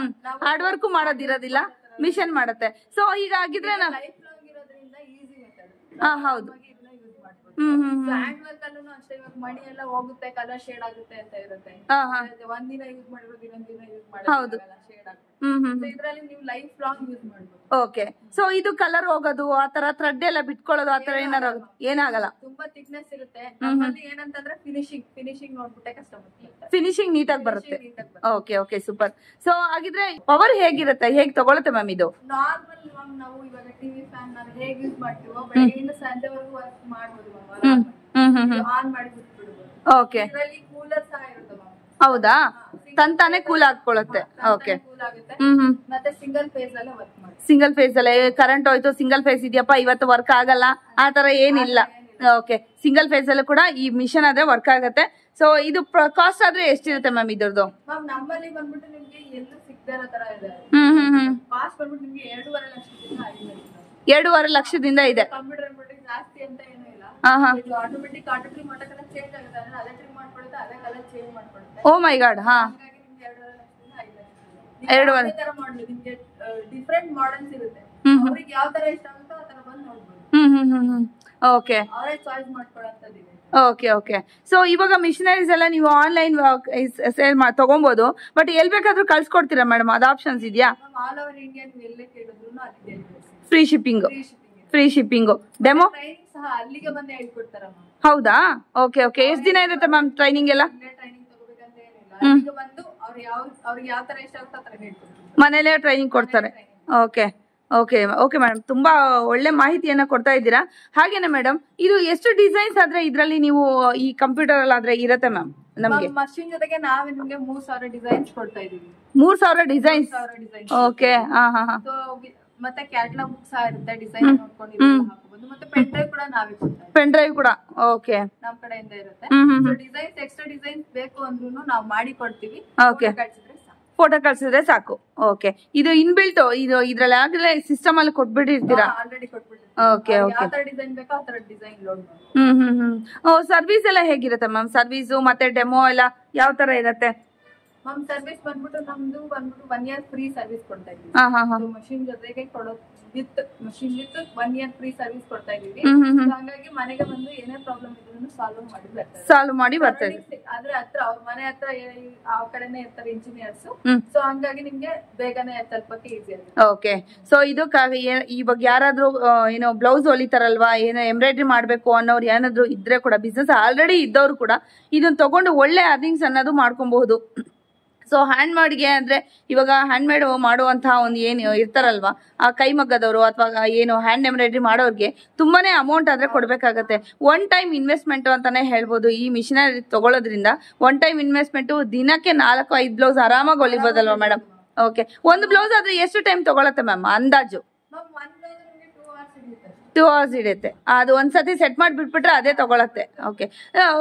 ಹಾರ್ಡ್ ವರ್ಕ್ ಮಾಡೋದಿರೋದಿಲ್ಲ, ಮಿಷನ್ ಮಾಡತ್ತೆ. ಸೊ ಈಗ ಆಗಿದ್ರೆ ಲೈಫ್ ಲಾಂಗ್ ಇರೋದ್ರಿಂದ ಈಸಿ ಮೆಥಡ್. ಹೌದು. ಹ್ಯಾಂಡ್ ವರ್ಕ್ ಅಲ್ಲೂ ಅಷ್ಟೇ. ಇವಾಗ ಮಣಿ ಎಲ್ಲ ಹೋಗುತ್ತೆ, ಕಲರ್ ಶೇಡ್ ಆಗುತ್ತೆ ಅಂತ ಇರುತ್ತೆ. ಒಂದಿನ ಯೂಸ್ ಮಾಡಿರೋದು ಇನ್ನೊಂದ್ ದಿನ ಯೂಸ್ ಮಾಡೋದು ಶೇಡ್ ಆಗುತ್ತೆ. ಇದ್ರಲ್ಲಿ ನೀವು ಲೈಫ್ ಲಾಂಗ್ ಯೂಸ್ ಮಾಡ್ಬೋದು. ಓಕೆ. ಸೊ ಇದು ಕಲರ್ ಹೋಗೋದು ಆತರ ಥ್ರೆಡ್ ಎಲ್ಲ ಬಿಟ್ಕೊಳ್ಳೋದು ಆತರ ಏನಾಗಲ್ಲ? ತುಂಬಾ ಥಿಕ್ನೆಸ್ ಇರುತ್ತೆ. ನಮ್ಮಲ್ಲಿ ಏನಂತಂದ್ರೆ ಫಿನಿಶಿಂಗ್ ನೋಡ್ಬಿಟ್ಟೆ ಕಸ್ಟಮರ್ ಫಿನಿಶಿಂಗ್ ನೀಟಾಗಿ ಬರುತ್ತೆ. ಓಕೆ. Okay, super. ಸೊ ಹಾಗಿದ್ರೆ ಪವರ್ ಹೇಗಿರುತ್ತೆ, ಹೇಗೆ ತಗೊಳುತ್ತೆ ಮ್ಯಾಮ್ ಇದು? ನಾರ್ಮಲ್ ನಾವು ಇವಾಗ ಟಿವಿ ಫ್ಯಾನ್ ಹೇಗೆ ಯೂಸ್ ಮಾಡ್ತೀವೋ ಬೆಳಗ್ಗೆಯಿಂದ ಸಂಜೆವರೆಗೂ ವರ್ಕ್ ಮಾಡ್ಬೋದು. ಆನ್ ಮಾಡಿ ಬಿಟ್ಬಿಡ್ಬೋದು. ಓಕೆ. ಇದರಲ್ಲಿ ಕೂಲರ್ ಸಹ ಇರುತ್ತೆ ಮ್ಯಾಮ್. ಹೌದಾ? ತಂತಾನೆ ಕೂಲ್ ಹಾಕೊಳ್ಳುತ್ತೆ. ಓಕೆ. ಮತ್ತೆ ಸಿಂಗಲ್ ಫೇಸ್ ಅಲ್ಲೇ ವರ್ಕ್ ಮಾಡಿ. ಸಿಂಗಲ್ ಫೇಸ್ ಅಲ್ಲೇ ಕರೆಂಟ್ ಹೋಯ್ತು, ಸಿಂಗಲ್ ಫೇಸ್ ಇದೆಯಪ್ಪ ಇವತ್ತು ವರ್ಕ್ ಆಗಲ್ಲ ಆ ತರ ಏನಿಲ್ಲ. ಓಕೆ. ಸಿಂಗಲ್ ಫೇಸ್ ಅಲ್ಲೂ ಕೂಡ ಈ ಮಿಷನ್ ಆದ್ರೆ ವರ್ಕ್ ಆಗತ್ತೆ. ಸೊ ಇದು ಕಾಸ್ಟ್ ಆದ್ರೆ ಎಷ್ಟಿರುತ್ತೆ ಮ್ಯಾಮ್ ಇದ್ರದ್ದು? ಮ್ಯಾಮ್ ನಮ್ಮಲ್ಲಿ ಬಂದ್ಬಿಟ್ಟು ನಿಮ್ಗೆ ಎಲ್ಲೂ ಸಿಗದೇ ಇರೋ ತರ ಇದೆ. ಕಾಸ್ಟ್ ಬಂದ್ಬಿಟ್ಟು ನಿಮ್ಗೆ 2.5 ಲಕ್ಷದಿಂದ ಆಗಿದೆ. 2.5 ಲಕ್ಷದಿಂದ ಇದೆ. ಕಂಪ್ಯೂಟರ್ ಎಂಬ್ರಾಯ್ಡರಿ ಜಾಸ್ತಿ ಅಂತ ಏನೂ ಇಲ್ಲ. ಇದು ಆಟೋಮೆಟಿಕ್ ಆಟೋಮೆಟಿಕ್ ಮಾಡೋಕೆಲ್ಲ ಚೇಂಜ್ ಆಗುತ್ತೆ. ಅಂದ್ರೆ ಅದೇ ಟ್ರಿಮ್ ಮಾಡ್ಕೊಳ್ಳುತ್ತೆ, ಅದೇ ಕಲರ್ ಚೇಂಜ್ ಮಾಡ್ಕೊಳ್ಳುತ್ತೆ. ಓ ಮೈ ಗಾಡ್. ಹಾ. ಹಾಗಾಗಿ ನಿಮ್ಗೆ 2.5 ಲಕ್ಷದಿಂದ 5 ಲಕ್ಷ. 2.5 ತರ ಮಾಡಲು ನಿಮ್ಗೆ ಡಿಫರೆಂಟ್ ಮಾಡೆಲ್ಸ್ ಇರುತ್ತೆ. ಅವ್ರಿಗೆ ಯಾವ ತರ ಇಷ್ಟ ಆಗುತ್ತೋ ಆ ತರ ಬಂದು ನೋಡ್ಬೋದು. ಓಕೆ. ಅವರೇ ಚಾಯ್ಸ್ ಮಾಡ್ಕೊಳ್ಳೋಂಥದ್ದು. ಓಕೆ. ಓಕೆ. ಸೊ ಇವಾಗ ಮಿಷನರೀಸ್ ಎಲ್ಲ ನೀವು ಆನ್ಲೈನ್ ಸೇಲ್ ತಗೊಬಹುದು, ಬಟ್ ಎಲ್ಲಿ ಬೇಕಾದ್ರೂ ಕಳ್ಸಿಕೊಡ್ತೀರಾ ಮೇಡಮ್? ಅದು ಆಪ್ಷನ್ಸ್ ಇದೆಯಾ? ಆಲ್ ಓವರ್ ಇಂಡಿಯಾ ನೀವು ಎಲ್ಲೇ ಕೇಳಿದ್ರು ಅಲ್ಲಿ free shipping. Free shipping. Demo training ಸಹ ಅಲ್ಲಿಗೆ ಬಂದು ಹೇಳ್ಕೊಡ್ತಾರೆ. ಹೌದಾ? ಓಕೆ. ಓಕೆ. ಎಷ್ಟು ದಿನ ಇರುತ್ತೆ ಮ್ಯಾಮ್ ಟ್ರೈನಿಂಗ್ ಎಲ್ಲ? ಟ್ರೈನಿಂಗ್ ತಗೋಬೇಕಂತ ಏನಿಲ್ಲ. ಅಲ್ಲಿಗೆ ಬಂದು ಅವ್ರಿಗೆ ಯಾವ ತರ ಇಷ್ಟ ಆಗುತ್ತೆ ಆ ತರ ಹೇಳ್ಕೊಡ್ತಾರೆ. ಮನೇಲೆ ಟ್ರೈನಿಂಗ್ ಕೊಡ್ತಾರೆ. ಓಕೆ. ಓಕೆ. ಓಕೆ ಮೇಡಮ್, ತುಂಬಾ ಒಳ್ಳೆ ಮಾಹಿತಿಯನ್ನ ಕೊಡ್ತಾ ಇದ್ದೀರಾ. ಹಾಗೇನೆ ಮೇಡಮ್, ಇದು ಎಷ್ಟು ಡಿಸೈನ್ಸ್ ಆದ್ರೆ ಇದ್ರಲ್ಲಿ ನೀವು ಈ ಕಂಪ್ಯೂಟರ್ ಅಲ್ಲಿ ಆದ್ರೆ ಇರತ್ತೆ ಮ್ಯಾಮ್ ನಮ್ಗೆ ಮಷಿನ್ ಜೊತೆಗೆ ನಾವೇ ನಿಮ್ಗೆ 3000 ಡಿಸೈನ್ಸ್ ಕೊಡ್ತಾ ಇದೀವಿ. 3000 ಡಿಸೈನ್ಸ್. ಓಕೆ. ಮತ್ತೆ ಕ್ಯಾಟಲಾಗ್ ಬುಕ್ಸ್ ಇರುತ್ತೆ, ಡಿಸೈನ್ ನೋಡ್ಕೊಂಡು ಹಾಕಬಹುದು. ಮತ್ತೆ ಪೆನ್ ಡ್ರೈವ್ ಕೂಡ ನಾವೇ ಕೊಡ್ತಾ ಇದೀವಿ. ಪೆನ್ ಡ್ರೈವ್ ಕೂಡ ಓಕೆ ನಮ್ ಕಡೆಯಿಂದ ಇರುತ್ತೆ. ಸೊ ಡಿಸೈನ್ಸ್ ಎಕ್ಸ್ಟ್ರಾ ಡಿಸೈನ್ಸ್ ಬೇಕು ಅಂದ್ರೂ ನಾವು ಮಾಡಿ ಕೊಡ್ತೀವಿ. ಓಕೆ, ಫೋಟೋ ಕಳ್ಸಿದ್ರೆ ಸಾಕು. ಓಕೆ, ಇದು ಇನ್ಬಿಲ್ಟ್ ಇದು ಇದ್ರಲ್ಲಿ ಆಗಲೇ ಸಿಸ್ಟಮ್ ಅಲ್ಲಿ ಕೊಟ್ಬಿಟ್ಟಿರ್ತೀರಾ? ಆಲ್ರೆಡಿ ಕೊಟ್ಬಿಟ್ಟಿರ್ತೀವಿ. Okay okay. ಯಾವ ತರ ಡಿಸೈನ್ ಬೇಕೋ ಆ ತರ ಡಿಸೈನ್ ಲೋಡ್ ಮಾಡಿ. ಸರ್ವಿಸ್ ಎಲ್ಲ ಹೇಗಿರುತ್ತೆ ಮ್ಯಾಮ್? ಸರ್ವಿಸ್ ಮತ್ತೆ ಡೆಮೋ ಎಲ್ಲ ಯಾವ ತರ ಇರುತ್ತೆ ಮ್ಯಾಮ್? ಸರ್ವಿಸ್ ಬಂದ್ಬಿಟ್ಟು ನಮ್ದು 1 ಇಯರ್ ಫ್ರೀ ಸರ್ವಿಸ್ ಕೊಡ್ತಾ ಇದೀವಿ. ಮಷಿನ್ ಜೊತೆಗೆ ಕೊಡೋದು with machine with 1 year free service ಕೊಡ್ತಾ ಇದೀವಿ. ಹಾಗಾಗಿ ಮನೆಗೆ ಬಂದು ಏನೇ ಪ್ರಾಬ್ಲಮ್ ಇದ್ರೂ ಸಾಲ್ವ್ ಮಾಡಿ ಬರ್ತಾರೆ. ಆದ್ರೆ ಹತ್ರ ಅವ್ರ ಮನೆ ಹತ್ರ ಆ ಕಡೆನೆ ಇರ್ತಾರೆ ಇಂಜಿನಿಯರ್ಸ್. ಸೊ ಹಂಗಾಗಿ ನಿಮ್ಗೆ ಬೇಗನೆ ತಲುಪಕ್ಕೆ ಈಸಿ ಆಗುತ್ತೆ. ಓಕೆ. ಸೊ ಇದು ಇವಾಗ ಯಾರಾದ್ರೂ ಏನೋ ಬ್ಲೌಸ್ ಹೊಲಿತಾರಲ್ವಾ, ಏನೋ ಎಂಬ್ರಾಯ್ಡ್ರಿ ಮಾಡ್ಬೇಕು ಅನ್ನೋರು ಏನಾದ್ರು ಇದ್ರೆ ಕೂಡ, ಬಿಸ್ನೆಸ್ ಆಲ್ರೆಡಿ ಇದ್ದವ್ರು ಕೂಡ ಇದನ್ನ ತಗೊಂಡು ಒಳ್ಳೆ ಅರ್ನಿಂಗ್ಸ್ ಅನ್ನೋದು ಮಾಡ್ಕೊಬಹುದು. ಸೊ ಹ್ಯಾಂಡ್ ಮೇಡ್ಗೆ ಅಂದ್ರೆ ಇವಾಗ ಹ್ಯಾಂಡ್ ಮೇಡ್ ಮಾಡುವಂತಹ ಒಂದು ಏನು ಇರ್ತಾರಲ್ವಾ, ಆ ಕೈಮಗ್ಗದವರು ಅಥವಾ ಏನು ಹ್ಯಾಂಡ್ ಎಂಬ್ರಾಯ್ಡ್ರಿ ಮಾಡೋರ್ಗೆ ತುಂಬಾನೇ ಅಮೌಂಟ್ ಆದ್ರೆ ಕೊಡ್ಬೇಕಾಗತ್ತೆ. ಒನ್ ಟೈಮ್ ಇನ್ವೆಸ್ಟ್ಮೆಂಟ್ ಅಂತಾನೆ ಹೇಳ್ಬೋದು. ಈ ಮಿಷನರಿ ತಗೊಳ್ಳೋದ್ರಿಂದ ಒನ್ ಟೈಮ್ ಇನ್ವೆಸ್ಟ್ಮೆಂಟ್ ದಿನಕ್ಕೆ 4-5 ಬ್ಲೌಸ್ ಆರಾಮಾಗಿ ಹೊಲಿಬೋದಲ್ವಾ ಮೇಡಮ್? ಓಕೆ. ಒಂದು ಬ್ಲೌಸ್ ಆದ್ರೆ ಎಷ್ಟು ಟೈಮ್ ತಗೊಳತ್ತೆ ಮ್ಯಾಮ್ ಅಂದಾಜು? 2 hours ಹಿಡಿಯುತ್ತೆ. ಅದು ಒಂದ್ಸತಿ ಸೆಟ್ ಮಾಡಿ ಬಿಟ್ಬಿಟ್ರೆ ಅದೇ ತಗೊಳತ್ತೆ. ಓಕೆ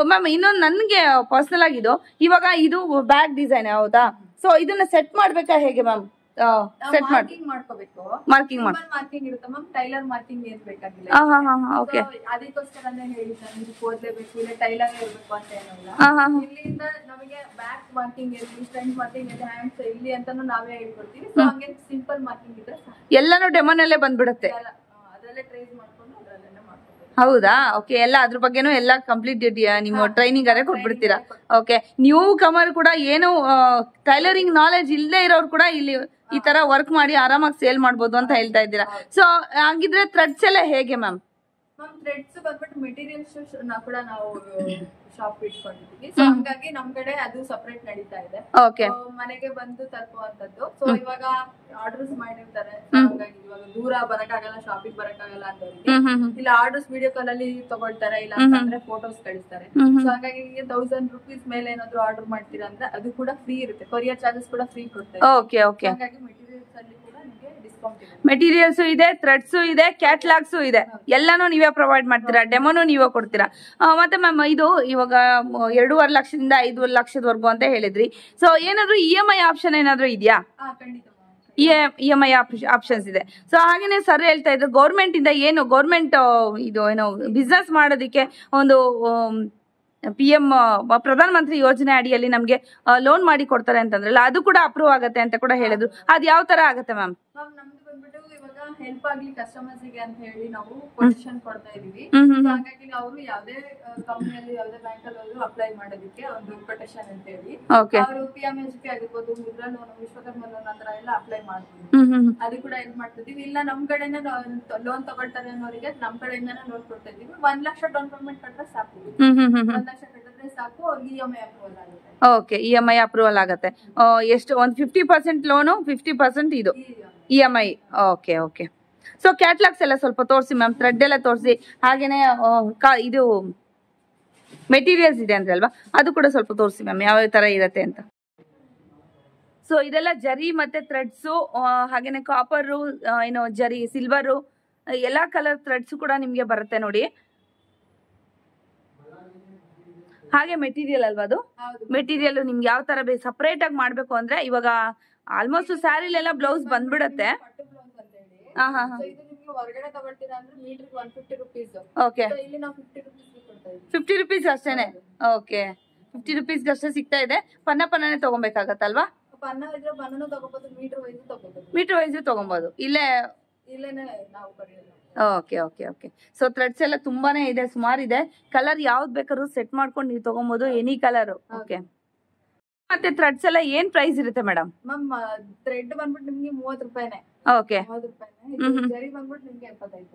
ಮ್ಯಾಮ್, ಇನ್ನೊಂದು ನನ್ಗೆ ಪರ್ಸನಲ್ ಆಗಿದ್ದು, ಇವಾಗ ಇದು ಬ್ಯಾಗ್ ಡಿಸೈನ್ ಹೌದಾ? ಸೊ ಇದನ್ನ ಸೆಟ್ ಮಾಡ್ಬೇಕಾ ಹೇಗೆ ಮ್ಯಾಮ್? ಸೆಟ್ ಮಾಡ್ಕೋಬೇಕು. ಮಾರ್ಕಿಂಗ್ ಇರುತ್ತೆ ಮ್ಯಾಮ್. ಟೈಲರ್ ಮಾರ್ಕಿಂಗ್ ಏನ್ ಬೇಕಾಗಿಲ್ಲ. ಓಕೆ. ಅದಕ್ಕೋಸ್ಕರನೇ ಹೇಳಿದ್ದಾನೆ ಇದು ಓದ್ಲೇಬೇಕು, ಇಲ್ಲ ಟೈಲರ್ ಇರ್ಬೇಕು ಅಂತ ಏನಿಲ್ಲ. ಇಲ್ಲಿಂದ ನಮಗೆ ಬ್ಯಾಕ್ ಮಾರ್ಕಿಂಗ್ ಇರಲಿ, ಫ್ರಂಟ್ ಮಾರ್ಕಿಂಗ್ ಇರಲಿ, ಹ್ಯಾಂಡ್ಸ್ ಇಲ್ಲಿ ಅಂತಾನು ನಾವೇ ಹೇಳ್ಕೊಡ್ತೀವಿ. ಸೊ ಹಂಗೆ ಸಿಂಪಲ್ ಮಾರ್ಕಿಂಗ್ ಇದ್ರೆ ಎಲ್ಲಾನು ಡೆಮೋನಲ್ಲೇ ಬಂದ್ಬಿಡುತ್ತೆ. ಹೌದಾ? ಓಕೆ. ಎಲ್ಲ ಅದ್ರ ಬಗ್ಗೆನೂ ಎಲ್ಲ ಕಂಪ್ಲೀಟ್ ನೀವು ಟ್ರೈನಿಂಗ್ ಅರೆ ಕೊಟ್ಬಿಡ್ತೀರಾ? ಓಕೆ. ನ್ಯೂ ಕಮರ್ ಕೂಡ ಏನು ಟೈಲರಿಂಗ್ ನಾಲೆಜ್ ಇಲ್ಲದೆ ಇರೋರು ಕೂಡ ಇಲ್ಲಿ ಈ ತರ ವರ್ಕ್ ಮಾಡಿ ಆರಾಮಾಗಿ ಸೇಲ್ ಮಾಡ್ಬೋದು ಅಂತ ಹೇಳ್ತಾ ಇದ್ದೀರಾ. ಸೊ ಹಾಗಿದ್ರೆ ಥ್ರೆಡ್ಸ್ ಎಲ್ಲ ಹೇಗೆ ಮ್ಯಾಮ್? ಥ್ರೆಡ್ಸ್ ಬಂದ್ಬಿಟ್ಟು ಮೆಟೀರಿಯಲ್ಸ್ ಕೂಡ ನಾವು ಶಾಪ್ ಇಟ್ಕೊಂಡಿದ್ದೀವಿ. ಸೊ ಹಂಗಾಗಿ ನಮ್ ಕಡೆ ಅದು ಸಪರೇಟ್ ನಡೀತಾ ಇದೆ. ಮನೆಗೆ ಬಂದು ತಲುಪುವಂತದ್ದು. ಸೊ ಇವಾಗ ಆರ್ಡರ್ಸ್ ಮಾಡಿರ್ತಾರೆ, ಹಾಗಾಗಿ ಇವಾಗ ದೂರ ಬರಕ್ಕಾಗಲ್ಲ, ಶಾಪಿಂಗ್ ಬರಕ್ಕಾಗಲ್ಲ ಅಂತವ್ರಿಗೆ ಇಲ್ಲ ಆರ್ಡರ್ಸ್ ವಿಡಿಯೋ ಕಾಲ್ ಅಲ್ಲಿ ತಗೊಳ್ತಾರೆ, ಇಲ್ಲ ಅಂತಂದ್ರೆ ಫೋಟೋಸ್ ಕಳಿಸ್ತಾರೆ. ಸೊ ಹಾಗಾಗಿ 1000 ರೂಪೀಸ್ ಮೇಲೆ ಏನಾದ್ರು ಆರ್ಡರ್ ಮಾಡ್ತೀರಾ ಅಂದ್ರೆ ಅದು ಕೂಡ ಫ್ರೀ ಇರುತ್ತೆ. ಕೊರಿಯರ್ ಚಾರ್ಜಸ್ ಕೂಡ ಫ್ರೀ ಕೊಡ್ತಾರೆ. ಹಾಗಾಗಿ ಮೆಟೀರಿಯಲ್ಸ್ ಅಲ್ಲಿ ಕೂಡ ನಿಮಗೆ ಡಿಸ್ಕೌಂಟ್ ಇದೆ. ಮೆಟೀರಿಯಲ್ಸ್ ಇದೆ, ಥ್ರೆಡ್ಸ್ ಇದೆ, ಕ್ಯಾಟ್ಲಾಗ್ಸ್ ಇದೆ, ಎಲ್ಲಾನು ನೀವೇ ಪ್ರೊವೈಡ್ ಮಾಡ್ತೀರಾ, ಡೆಮೋನು ನೀವೇ ಕೊಡ್ತೀರಾ. ಮತ್ತೆ ಮ್ಯಾಮ್ ಇದು ಇವಾಗ 2.5 ಲಕ್ಷದಿಂದ 5 ಲಕ್ಷದವರೆಗೂ ಅಂತ ಹೇಳಿದ್ರಿ. ಸೊ ಏನಾದ್ರು EMI ಆಪ್ಷನ್ ಏನಾದ್ರು ಇದೆಯಾ? EMI ಆಪ್ಷನ್ಸ್ ಇದೆ. ಸೊ ಹಾಗೇನೆ ಸರ್ ಹೇಳ್ತಾ ಇದ್ರು ಗೌರ್ಮೆಂಟ್ ಇಂದ ಏನು ಗೌರ್ಮೆಂಟ್ ಇದು ಏನೋ ಬಿಸ್ನೆಸ್ ಮಾಡೋದಕ್ಕೆ ಒಂದು PM ಪ್ರಧಾನ ಮಂತ್ರಿ ಯೋಜನೆ ಅಡಿಯಲ್ಲಿ ನಮ್ಗೆ ಲೋನ್ ಮಾಡಿ ಕೊಡ್ತಾರೆ ಅಂತಂದ್ರಲ್ಲ, ಅದು ಕೂಡ ಅಪ್ರೂವ್ ಆಗತ್ತೆ ಅಂತ ಕೂಡ ಹೇಳಿದ್ರು. ಅದ್ ಯಾವ ತರ ಆಗತ್ತೆ ಮ್ಯಾಮ್? ನಮ್ದು ಬಂದ್ಬಿಟ್ಟು ಇವಾಗ ಹೆಲ್ಪ್ ಆಗ್ಲಿ ಕಸ್ಟಮರ್ಸ್ ಗೆ ಅಂತ ಹೇಳಿ ನಾವು ಕೊಟೇಶನ್ ಕೊಡ್ತಾ ಇದೀವಿ. ಹಾಗಾಗಿ ಅವರು ಯಾವ್ದೇ ಕಂಪನಿಯಲ್ಲಿ ಯಾವ್ದೇ ಬ್ಯಾಂಕ್ ಅಲ್ಲಿ ಅಪ್ಲೈ ಮಾಡೋದಕ್ಕೆ ಒಂದು ಕೊಟೇಶನ್ ಅಂತ ಹೇಳಿ ಅವರು PMHP ಆಗಿರ್ಬೋದು, ಮುದ್ರಾ ಲೋನ್, ವಿಶ್ವಕರ್ಮ ಲೋನ್ ಆತರ ಎಲ್ಲ ಅಪ್ಲೈ ಮಾಡ್ತೀವಿ. ಅದು ಕೂಡ ಹೆಲ್ಪ್ ಮಾಡ್ತಿದೀವಿ. ಇಲ್ಲ ನಮ್ ಕಡೆಯಿಂದ ಲೋನ್ ತಗೊಳ್ತಾರೆ ಅನ್ನೋರಿಗೆ ನಮ್ ಕಡೆಯಿಂದಾನೇ ಲೋನ್ ಕೊಡ್ತಾ ಇದೀವಿ. 1 ಲಕ್ಷ ಡೌನ್ ಪೇಮೆಂಟ್ ಕಟ್ಟಿದ್ರೆ ಸಾಕು. 1 ಲಕ್ಷ ಕಟ್ಟಿದ್ರೆ ಸಾಕು, ಅವ್ರಿಗೆ EMI ಅಪ್ರೂವಲ್ ಆಗುತ್ತೆ. ಓಕೆ, EMI ಅಪ್ರೂವಲ್ ಆಗುತ್ತೆ. ಎಷ್ಟು? ಒಂದು 50% ಲೋನು, 50% ಇದು EMI. Okay okay. So catalogues ಎಲ್ಲ ಸ್ವಲ್ಪ ತೋರಿಸಿ ಮ್ಯಾಮ್, ಥ್ರೆಡ್ ಎಲ್ಲ ತೋರಿಸಿ, ಹಾಗೇನೆ ಇದು ಮೆಟೀರಿಯಲ್ಸ್ ಇದೆ ಅಂದ್ರೆ ಅಲ್ವಾ, ಅದು ಕೂಡ ಸ್ವಲ್ಪ ತೋರಿಸಿ ಮ್ಯಾಮ್ ಯಾವ ತರ ಇರತ್ತೆ ಅಂತ. ಸೊ ಇದೆಲ್ಲ ಜರಿ ಮತ್ತೆ ಥ್ರೆಡ್ಸು, ಹಾಗೇನೆ ಕಾಪರು, ಏನೋ ಜರಿ, ಸಿಲ್ವರು, ಎಲ್ಲಾ ಕಲರ್ ಥ್ರೆಡ್ಸ್ ಕೂಡ ನಿಮ್ಗೆ ಬರುತ್ತೆ ನೋಡಿ. ಹಾಗೆ ಮೆಟೀರಿಯಲ್ ಅಲ್ವಾ ಅದು? ಮೆಟೀರಿಯಲ್ ನಿಮ್ಗೆ ಯಾವ ತರ ಬೇಕು ಸಪರೇಟ್ ಆಗಿ ಮಾಡ್ಬೇಕು ಅಂದ್ರೆ, ಇವಾಗ ಆಲ್ಮೋಸ್ಟ್ ಸ್ಯಾರಿಲೆಲ್ಲ ಬ್ಲೌಸ್ ಬಂದ್ಬಿಡತ್ತೆ. ಹೊರಗಡೆ ತಗೊಳ್ತೀರಾ ಅಂದ್ರೆ ಮೀಟರ್ 150 ರೂಪೀಸ್. ಓಕೆ. ಇಲ್ಲಿ ನಾವು 50 ರೂಪೀಸ್ ಕೊಡ್ತಾ ಇದ್ದೀವಿ. 50 ರೂಪೀಸ್ ಅಷ್ಟೇನೆ? ಓಕೆ, 50 ರೂಪೀಸ್ ಅಷ್ಟೇ ಸಿಗ್ತಾ ಇದೆ. ಪನ್ನನೇ ತಗೊಬೇಕಾಗತ್ತಲ್ವಾ? ಪನ್ನ ಇದ್ರೆ ಪನ್ನನು ತಗೋಬಹುದು, ಮೀಟರ್ ವೈಸ್ ತಗೋಬಹುದು. ಮೀಟರ್ ವೈಸ್ ತಗೊಬಹುದು. ಇಲ್ಲೇನೆ ನಾವು ಬರೆಯೋದು. Okay okay okay. So threads ಎಲ್ಲ ತುಂಬಾನೇ ಇದೆ, ಸುಮಾರು ಇದೆ. ಕಲರ್ ಯಾವ್ದು ಬೇಕಾದ್ರೂ ಸೆಟ್ ಮಾಡ್ಕೊಂಡು ನೀವು ತಗೊಬಹುದು, ಎನಿ ಕಲರ್. ಓಕೆ. ಮತ್ತೆ ಥ್ರೆಡ್ಸ್ ಎಲ್ಲ ಏನ್ ಪ್ರೈಸ್ ಇರುತ್ತೆ ಮೇಡಮ್? ಮ್ಯಾಮ್ ಥ್ರೆಡ್ ಬಂದ್ಬಿಟ್ಟು ನಿಮ್ಗೆ 30 ರೂಪಾಯಿನೇ. ಓಕೆ. 30 ರೂಪಾಯಿನೇ. ಜರಿ ಬಂದ್ಬಿಟ್ಟು ನಿಮ್ಗೆ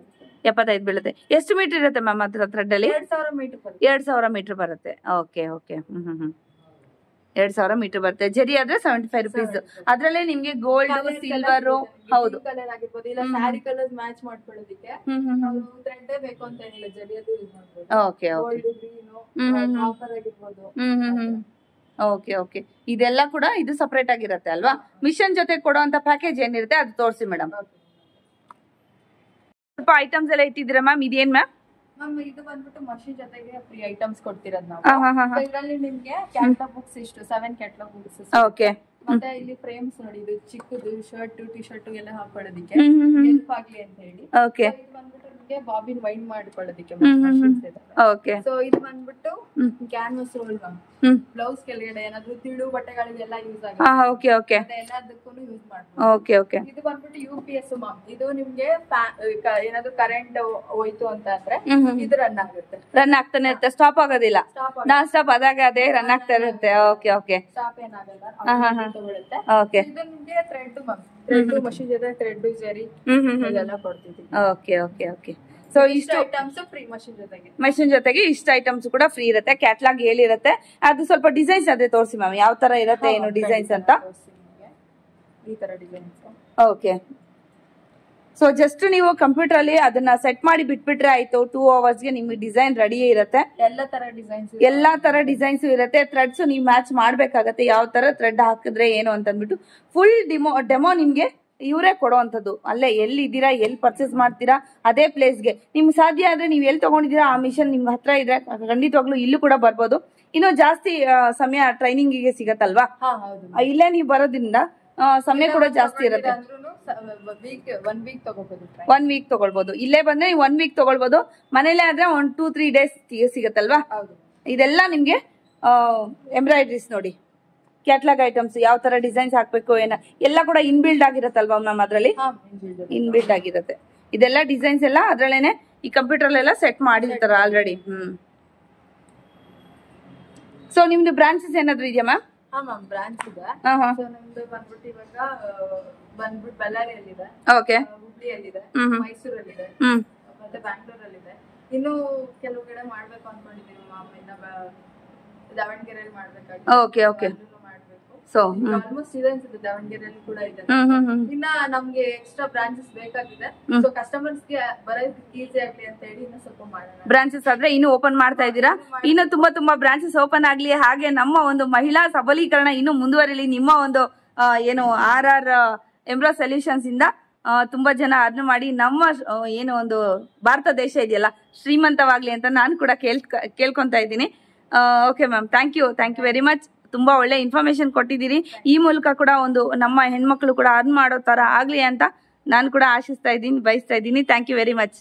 75 ಬೀಳುತ್ತೆ. ಎಷ್ಟು ಮೀಟರ್ ಇರುತ್ತೆ ಮ್ಯಾಮ್ ಹತ್ರ ಥ್ರೆಡ್ ಅಲ್ಲಿ? 2000 ಮೀಟರ್ ಬರುತ್ತೆ. 2000 ಮೀಟರ್ ಬರುತ್ತೆ. Okay okay. 2000 ಮೀಟರ್ ಬರುತ್ತೆ. ಜರಿ ಆದ್ರೆ 75 ರೂಪೀಸ್. ಅದ್ರಲ್ಲೇ ನಿಮ್ಗೆ ಗೋಲ್ಡ್, ಸಿಲ್ವರ್, ಹೌದು, ಕಲರ್ ಆಗಿರ್ಬೋದು, ಇಲ್ಲ ಸ್ಯಾರಿ ಕಲರ್ ಮ್ಯಾಚ್ ಮಾಡ್ಕೊಳ್ಳೋದಕ್ಕೆ ಥ್ರೆಡ್ ಬೇಕು ಅಂತ ಏನಿಲ್ಲ, ಜರಿಯದು ಯೂಸ್ ಮಾಡ್ಬೋದು. Okay okay. Gold, green, copper ಆಗಿರ್ಬೋದು. ಓಕೆ ಓಕೆ, ಇದೆಲ್ಲ ಕೂಡ ಇದು ಸಪರೇಟ್ ಆಗಿರುತ್ತೆ ಅಲ್ವಾ? ಮಿಷನ್ ಜೊತೆ ಕೊಡುವಂತ ಪ್ಯಾಕೇಜ್ ಏನಿರುತ್ತೆ ಅದು ತೋರಿಸಿ ಮೇಡಮ್. ಸ್ವಲ್ಪ ಐಟಮ್ಸ್ ಎಲ್ಲ ಇಟ್ಟಿದ್ದೀರಾ ಮ್ಯಾಮ್, ಇದೇನ್ ಮ್ಯಾಮ್? ಮ್ಯಾಮ್ ಇದು ಬಂದ್ಬಿಟ್ಟು ಮಷೀನ್ ಜೊತೆಗೆ ಫ್ರೀ ಐಟಮ್ಸ್ ಕೊಡ್ತಿರೋದು ನಾವು. ಇದರಲ್ಲಿ ನಿಮ್ಗೆ ಕ್ಯಾಟಲಾಗ್ ಬುಕ್ಸ್ ಇಷ್ಟು 7 ಕ್ಯಾಟಲಾಗ್ ಬುಕ್ಸ್. ಓಕೆ. ಮತ್ತೆ ಇಲ್ಲಿ ಫ್ರೇಮ್ಸ್ ನೋಡಿ, ಇದು ಚಿಕ್ಕದು ಶರ್ಟ್ ಟಿ ಶರ್ಟ್ ಎಲ್ಲ ಹಾಕೊಳ್ಳೋದಿಕ್ಕೆ ಹೆಲ್ಪ್ ಆಗ್ಲಿ ಅಂತ ಹೇಳಿ. ಓಕೆ. ಇದು ಬಂದ್ಬಿಟ್ಟು ನಿಮ್ಗೆ ಬಾಬಿನ್ ವೈಂಡ್ ಮಾಡ್ಕೊಳ್ಳೋದಿಕ್ಕೆ. ಓಕೆ. ಸೊ ಇದು ಬಂದ್ಬಿಟ್ಟು ಕ್ಯಾನ್ವಾಸ್ ರೋಲ್ ಮ್ಯಾಮ್. ಬ್ಲೌಸ್ ಕೆಳಗಡೆ ಏನಾದ್ರು ತಿಳು ಬಟ್ಟೆಗಳಿಗೆಲ್ಲ ಯೂಸ್ ಆಗುತ್ತೆ. Okay okay. ಎಲ್ಲದಕ್ಕೂ ಯೂಸ್ ಮಾಡ್ಬೋದು. Okay okay. ಇದು ಬಂದ್ಬಿಟ್ಟು UPS ಮ್ಯಾಮ್. ಇದು ನಿಮ್ಗೆ ಏನಾದ್ರು ಕರೆಂಟ್ ಹೋಯ್ತು ಅಂತ ಅಂದ್ರೆ ಇದು ರನ್ ಆಗುತ್ತೆ. ರನ್ ಆಗ್ತಾನೆ ಇರುತ್ತೆ, ಸ್ಟಾಪ್ ಆಗೋದಿಲ್ಲ. ನಾನ್ ಸ್ಟಾಪ್ ಆದಾಗ ಅದೇ ರನ್ ಆಗ್ತಾ ಇರುತ್ತೆ. Okay okay. ಸ್ಟಾಪ್ ಏನಾಗಲ್ಲ, ತಗೊಳುತ್ತೆ. ಓಕೆ. ಇದು ನಿಮ್ಗೆ ಥ್ರೆಡ್ ಮ್ಯಾಮ್. ಥ್ರೆಡ್ ಮಷೀನ್ ಜೊತೆ ಥ್ರೆಡ್ ಜರಿ ಇದೆಲ್ಲ ಕೊಡ್ತಿದ್ದೀವಿ. Okay okay okay. ಸೊ ಇಷ್ಟು ಐಟಮ್ಸ್ ಫ್ರೀ ಮಷೀನ್ ಜೊತೆಗೆ. ಮಷೀನ್ ಜೊತೆಗೆ ಇಷ್ಟು ಐಟಮ್ಸ್ ಕೂಡ ಫ್ರೀ ಇರುತ್ತೆ. ಕ್ಯಾಟ್ಲಾಗ್ ಹೇಳಿರುತ್ತೆ. ಅದು ಸ್ವಲ್ಪ ಡಿಸೈನ್ಸ್ ಅದೇ ತೋರಿಸಿ ಮ್ಯಾಮ್, ಯಾವ ತರ ಇರುತ್ತೆ ಏನು ಡಿಸೈನ್ಸ್ ಅಂತ. ಈ ತರ ಡಿಸೈನ್ಸ್. ಓಕೆ. ಸೊ ಜಸ್ಟ್ ನೀವು ಕಂಪ್ಯೂಟರ್ ಅಲ್ಲಿ ಅದನ್ನ ಸೆಟ್ ಮಾಡಿ ಬಿಟ್ಬಿಟ್ರೆ ಆಯ್ತು. 2 hours ಗೆ ನಿಮ್ಗೆ ಡಿಸೈನ್ ರೆಡಿ ಇರುತ್ತೆ. ಎಲ್ಲಾ ತರ ಡಿಸೈನ್ಸ್ ಇರುತ್ತೆ. ಥ್ರೆಡ್ಸ್ ನೀವು ಮ್ಯಾಚ್ ಮಾಡ್ಬೇಕಾಗತ್ತೆ, ಯಾವ ತರ ಥ್ರೆಡ್ ಹಾಕಿದ್ರೆ ಏನು ಅಂತ ಅಂದ್ಬಿಟ್ಟು ಫುಲ್ ಡೆಮೋ ನಿಮ್ಗೆ ಇವರೇ ಕೊಡುವಂಥದ್ದು. ಅಲ್ಲೇ ಎಲ್ಲಿದ್ದೀರಾ, ಎಲ್ಲಿ ಪರ್ಚೇಸ್ ಮಾಡ್ತೀರಾ ಅದೇ ಪ್ಲೇಸ್ಗೆ ನಿಮ್ಗೆ ಸಾಧ್ಯ ಆದ್ರೆ ನೀವು ಎಲ್ಲಿ ತಗೊಂಡಿದ್ದೀರಾ ಆ ಮಿಷನ್ ನಿಮ್ಗೆ ಹತ್ರ ಇದ್ರೆ ಖಂಡಿತವಾಗ್ಲೂ ಇಲ್ಲೂ ಕೂಡ ಬರ್ಬೋದು. ಇನ್ನೂ ಜಾಸ್ತಿ ಸಮಯ ಟ್ರೈನಿಂಗಿಗೆ ಸಿಗತ್ತಲ್ವಾ, ಇಲ್ಲೇ ನೀವು ಬರೋದ್ರಿಂದ ಸಮಯ ಕೂಡ ಜಾಸ್ತಿ ಇರುತ್ತೆ. 1 week ತಗೊಳ್ಬಹುದು. ಇಲ್ಲೇ ಬಂದ್ರೆ 1 week ತಗೊಳ್ಬಹುದು. ಮನೇಲೆ ಆದ್ರೆ 1-2-3 days ಸಿಗತ್ತಲ್ವಾ. ಇದೆಲ್ಲ ನಿಮ್ಗೆ ಎಂಬ್ರಾಯ್ಡ್ರೀಸ್ ನೋಡಿ, ಕ್ಯಾಟ್ಲಾಗ್ ಐಟಮ್ಸ್ ಯಾವ ತರ ಡಿಸೈನ್ಸ್ ಹಾಕ್ಬೇಕು ಏನ ಎಲ್ಲ ಕೂಡ ಇನ್ಬಿಲ್ಡ್ ಆಗಿರತ್ತಲ್ವಾ ಮ್ಯಾಮ್, ಅದ್ರಲ್ಲಿ ಇನ್ಬಿಲ್ಡ್ ಆಗಿರುತ್ತೆ. ಇದೆಲ್ಲ ಡಿಸೈನ್ಸ್ ಎಲ್ಲ ಅದ್ರಲ್ಲೇನೆ ಈ ಕಂಪ್ಯೂಟರ್ ಎಲ್ಲ ಸೆಟ್ ಮಾಡಿರ್ತಾರ ಆಲ್ರೆಡಿ. ಸೊ ನಿಮ್ದು ಬ್ರಾಂಚಸ್ ಏನಾದ್ರು ಇದೆಯಾ ಮ್ಯಾಮ್? ಬ್ರಾಂಚ್ ಇದೆ. ನಮ್ದು ಬಂದ್ಬಿಟ್ಟು ಇವಾಗ ಬಂದ್ಬಿಟ್ಟು ಬಳ್ಳಾರಿಯಲ್ಲಿದೆ, ಹುಬ್ಳಿಯಲ್ಲಿದೆ, ಮೈಸೂರಲ್ಲಿದೆ, ಮತ್ತೆ ಬ್ಯಾಂಗ್ಳೂರಲ್ಲಿದೆ. ಇನ್ನು ಕೆಲವು ಕಡೆ ಮಾಡ್ಬೇಕು ಅನ್ಕೊಂಡಿದೀವಿ ಮ್ಯಾಮ್. ಇನ್ನ ದಾವಣಗೆರೆಯಲ್ಲಿ ಮಾಡ್ಬೇಕಾಗಿ. Okay okay. So almost designs ಇದೆ ದಾವಣಗೆರೆಯಲ್ಲಿ ಕೂಡ ಇದೆ. ಇನ್ನ ನಮ್ಗೆ ಎಕ್ಸ್ಟ್ರಾ ಬ್ರಾಂಚಸ್ ಬೇಕಾಗಿದೆ. ಸೊ ಕಸ್ಟಮರ್ಸ್ ಗೆ ಬರೋದಕ್ಕೆ ಈಸಿ ಆಗ್ಲಿ ಅಂತ ಹೇಳಿ ಇನ್ನು ಸ್ವಲ್ಪ ಮಾಡೋಣ. ಬ್ರಾಂಚಸ್ ಆದ್ರೆ ಇನ್ನು ಓಪನ್ ಮಾಡ್ತಾ ಇದ್ದೀರಾ. ಇನ್ನು ತುಂಬಾ ಬ್ರಾಂಚಸ್ ಓಪನ್ ಆಗ್ಲಿ, ಹಾಗೆ ನಮ್ಮ ಒಂದು ಮಹಿಳಾ ಸಬಲೀಕರಣ ಇನ್ನು ಮುಂದುವರಿಲಿ. ನಿಮ್ಮ ಒಂದು ಏನು RR ಎಂಬ್ರಾ ಸೊಲ್ಯೂಷನ್ಸ್ ಇಂದ ತುಂಬಾ ಜನ ಅರ್ನ್ ಮಾಡಿ ನಮ್ಮ ಏನು ಒಂದು ಭಾರತ ದೇಶ ಇದೆಯಲ್ಲ ಶ್ರೀಮಂತವಾಗ್ಲಿ ಅಂತ ನಾನು ಕೂಡ ಕೇಳ್ಕೊಂತಾ ಇದ್ದೀನಿ. Okay ma'am, thank you very much. ತುಂಬಾ ಒಳ್ಳೆ ಇನ್ಫಾರ್ಮೇಶನ್ ಕೊಟ್ಟಿದ್ದೀರಿ. ಈ ಮೂಲಕ ಕೂಡ ಒಂದು ನಮ್ಮ ಹೆಣ್ಮಕ್ಳು ಕೂಡ ಅರ್ನ್ ಮಾಡೋ ತರ ಆಗ್ಲಿ ಅಂತ ನಾನು ಕೂಡ ಆಶಿಸ್ತಾ ಇದ್ದೀನಿ, ಬಯಸ್ತಾ ಇದ್ದೀನಿ. Thank you very much.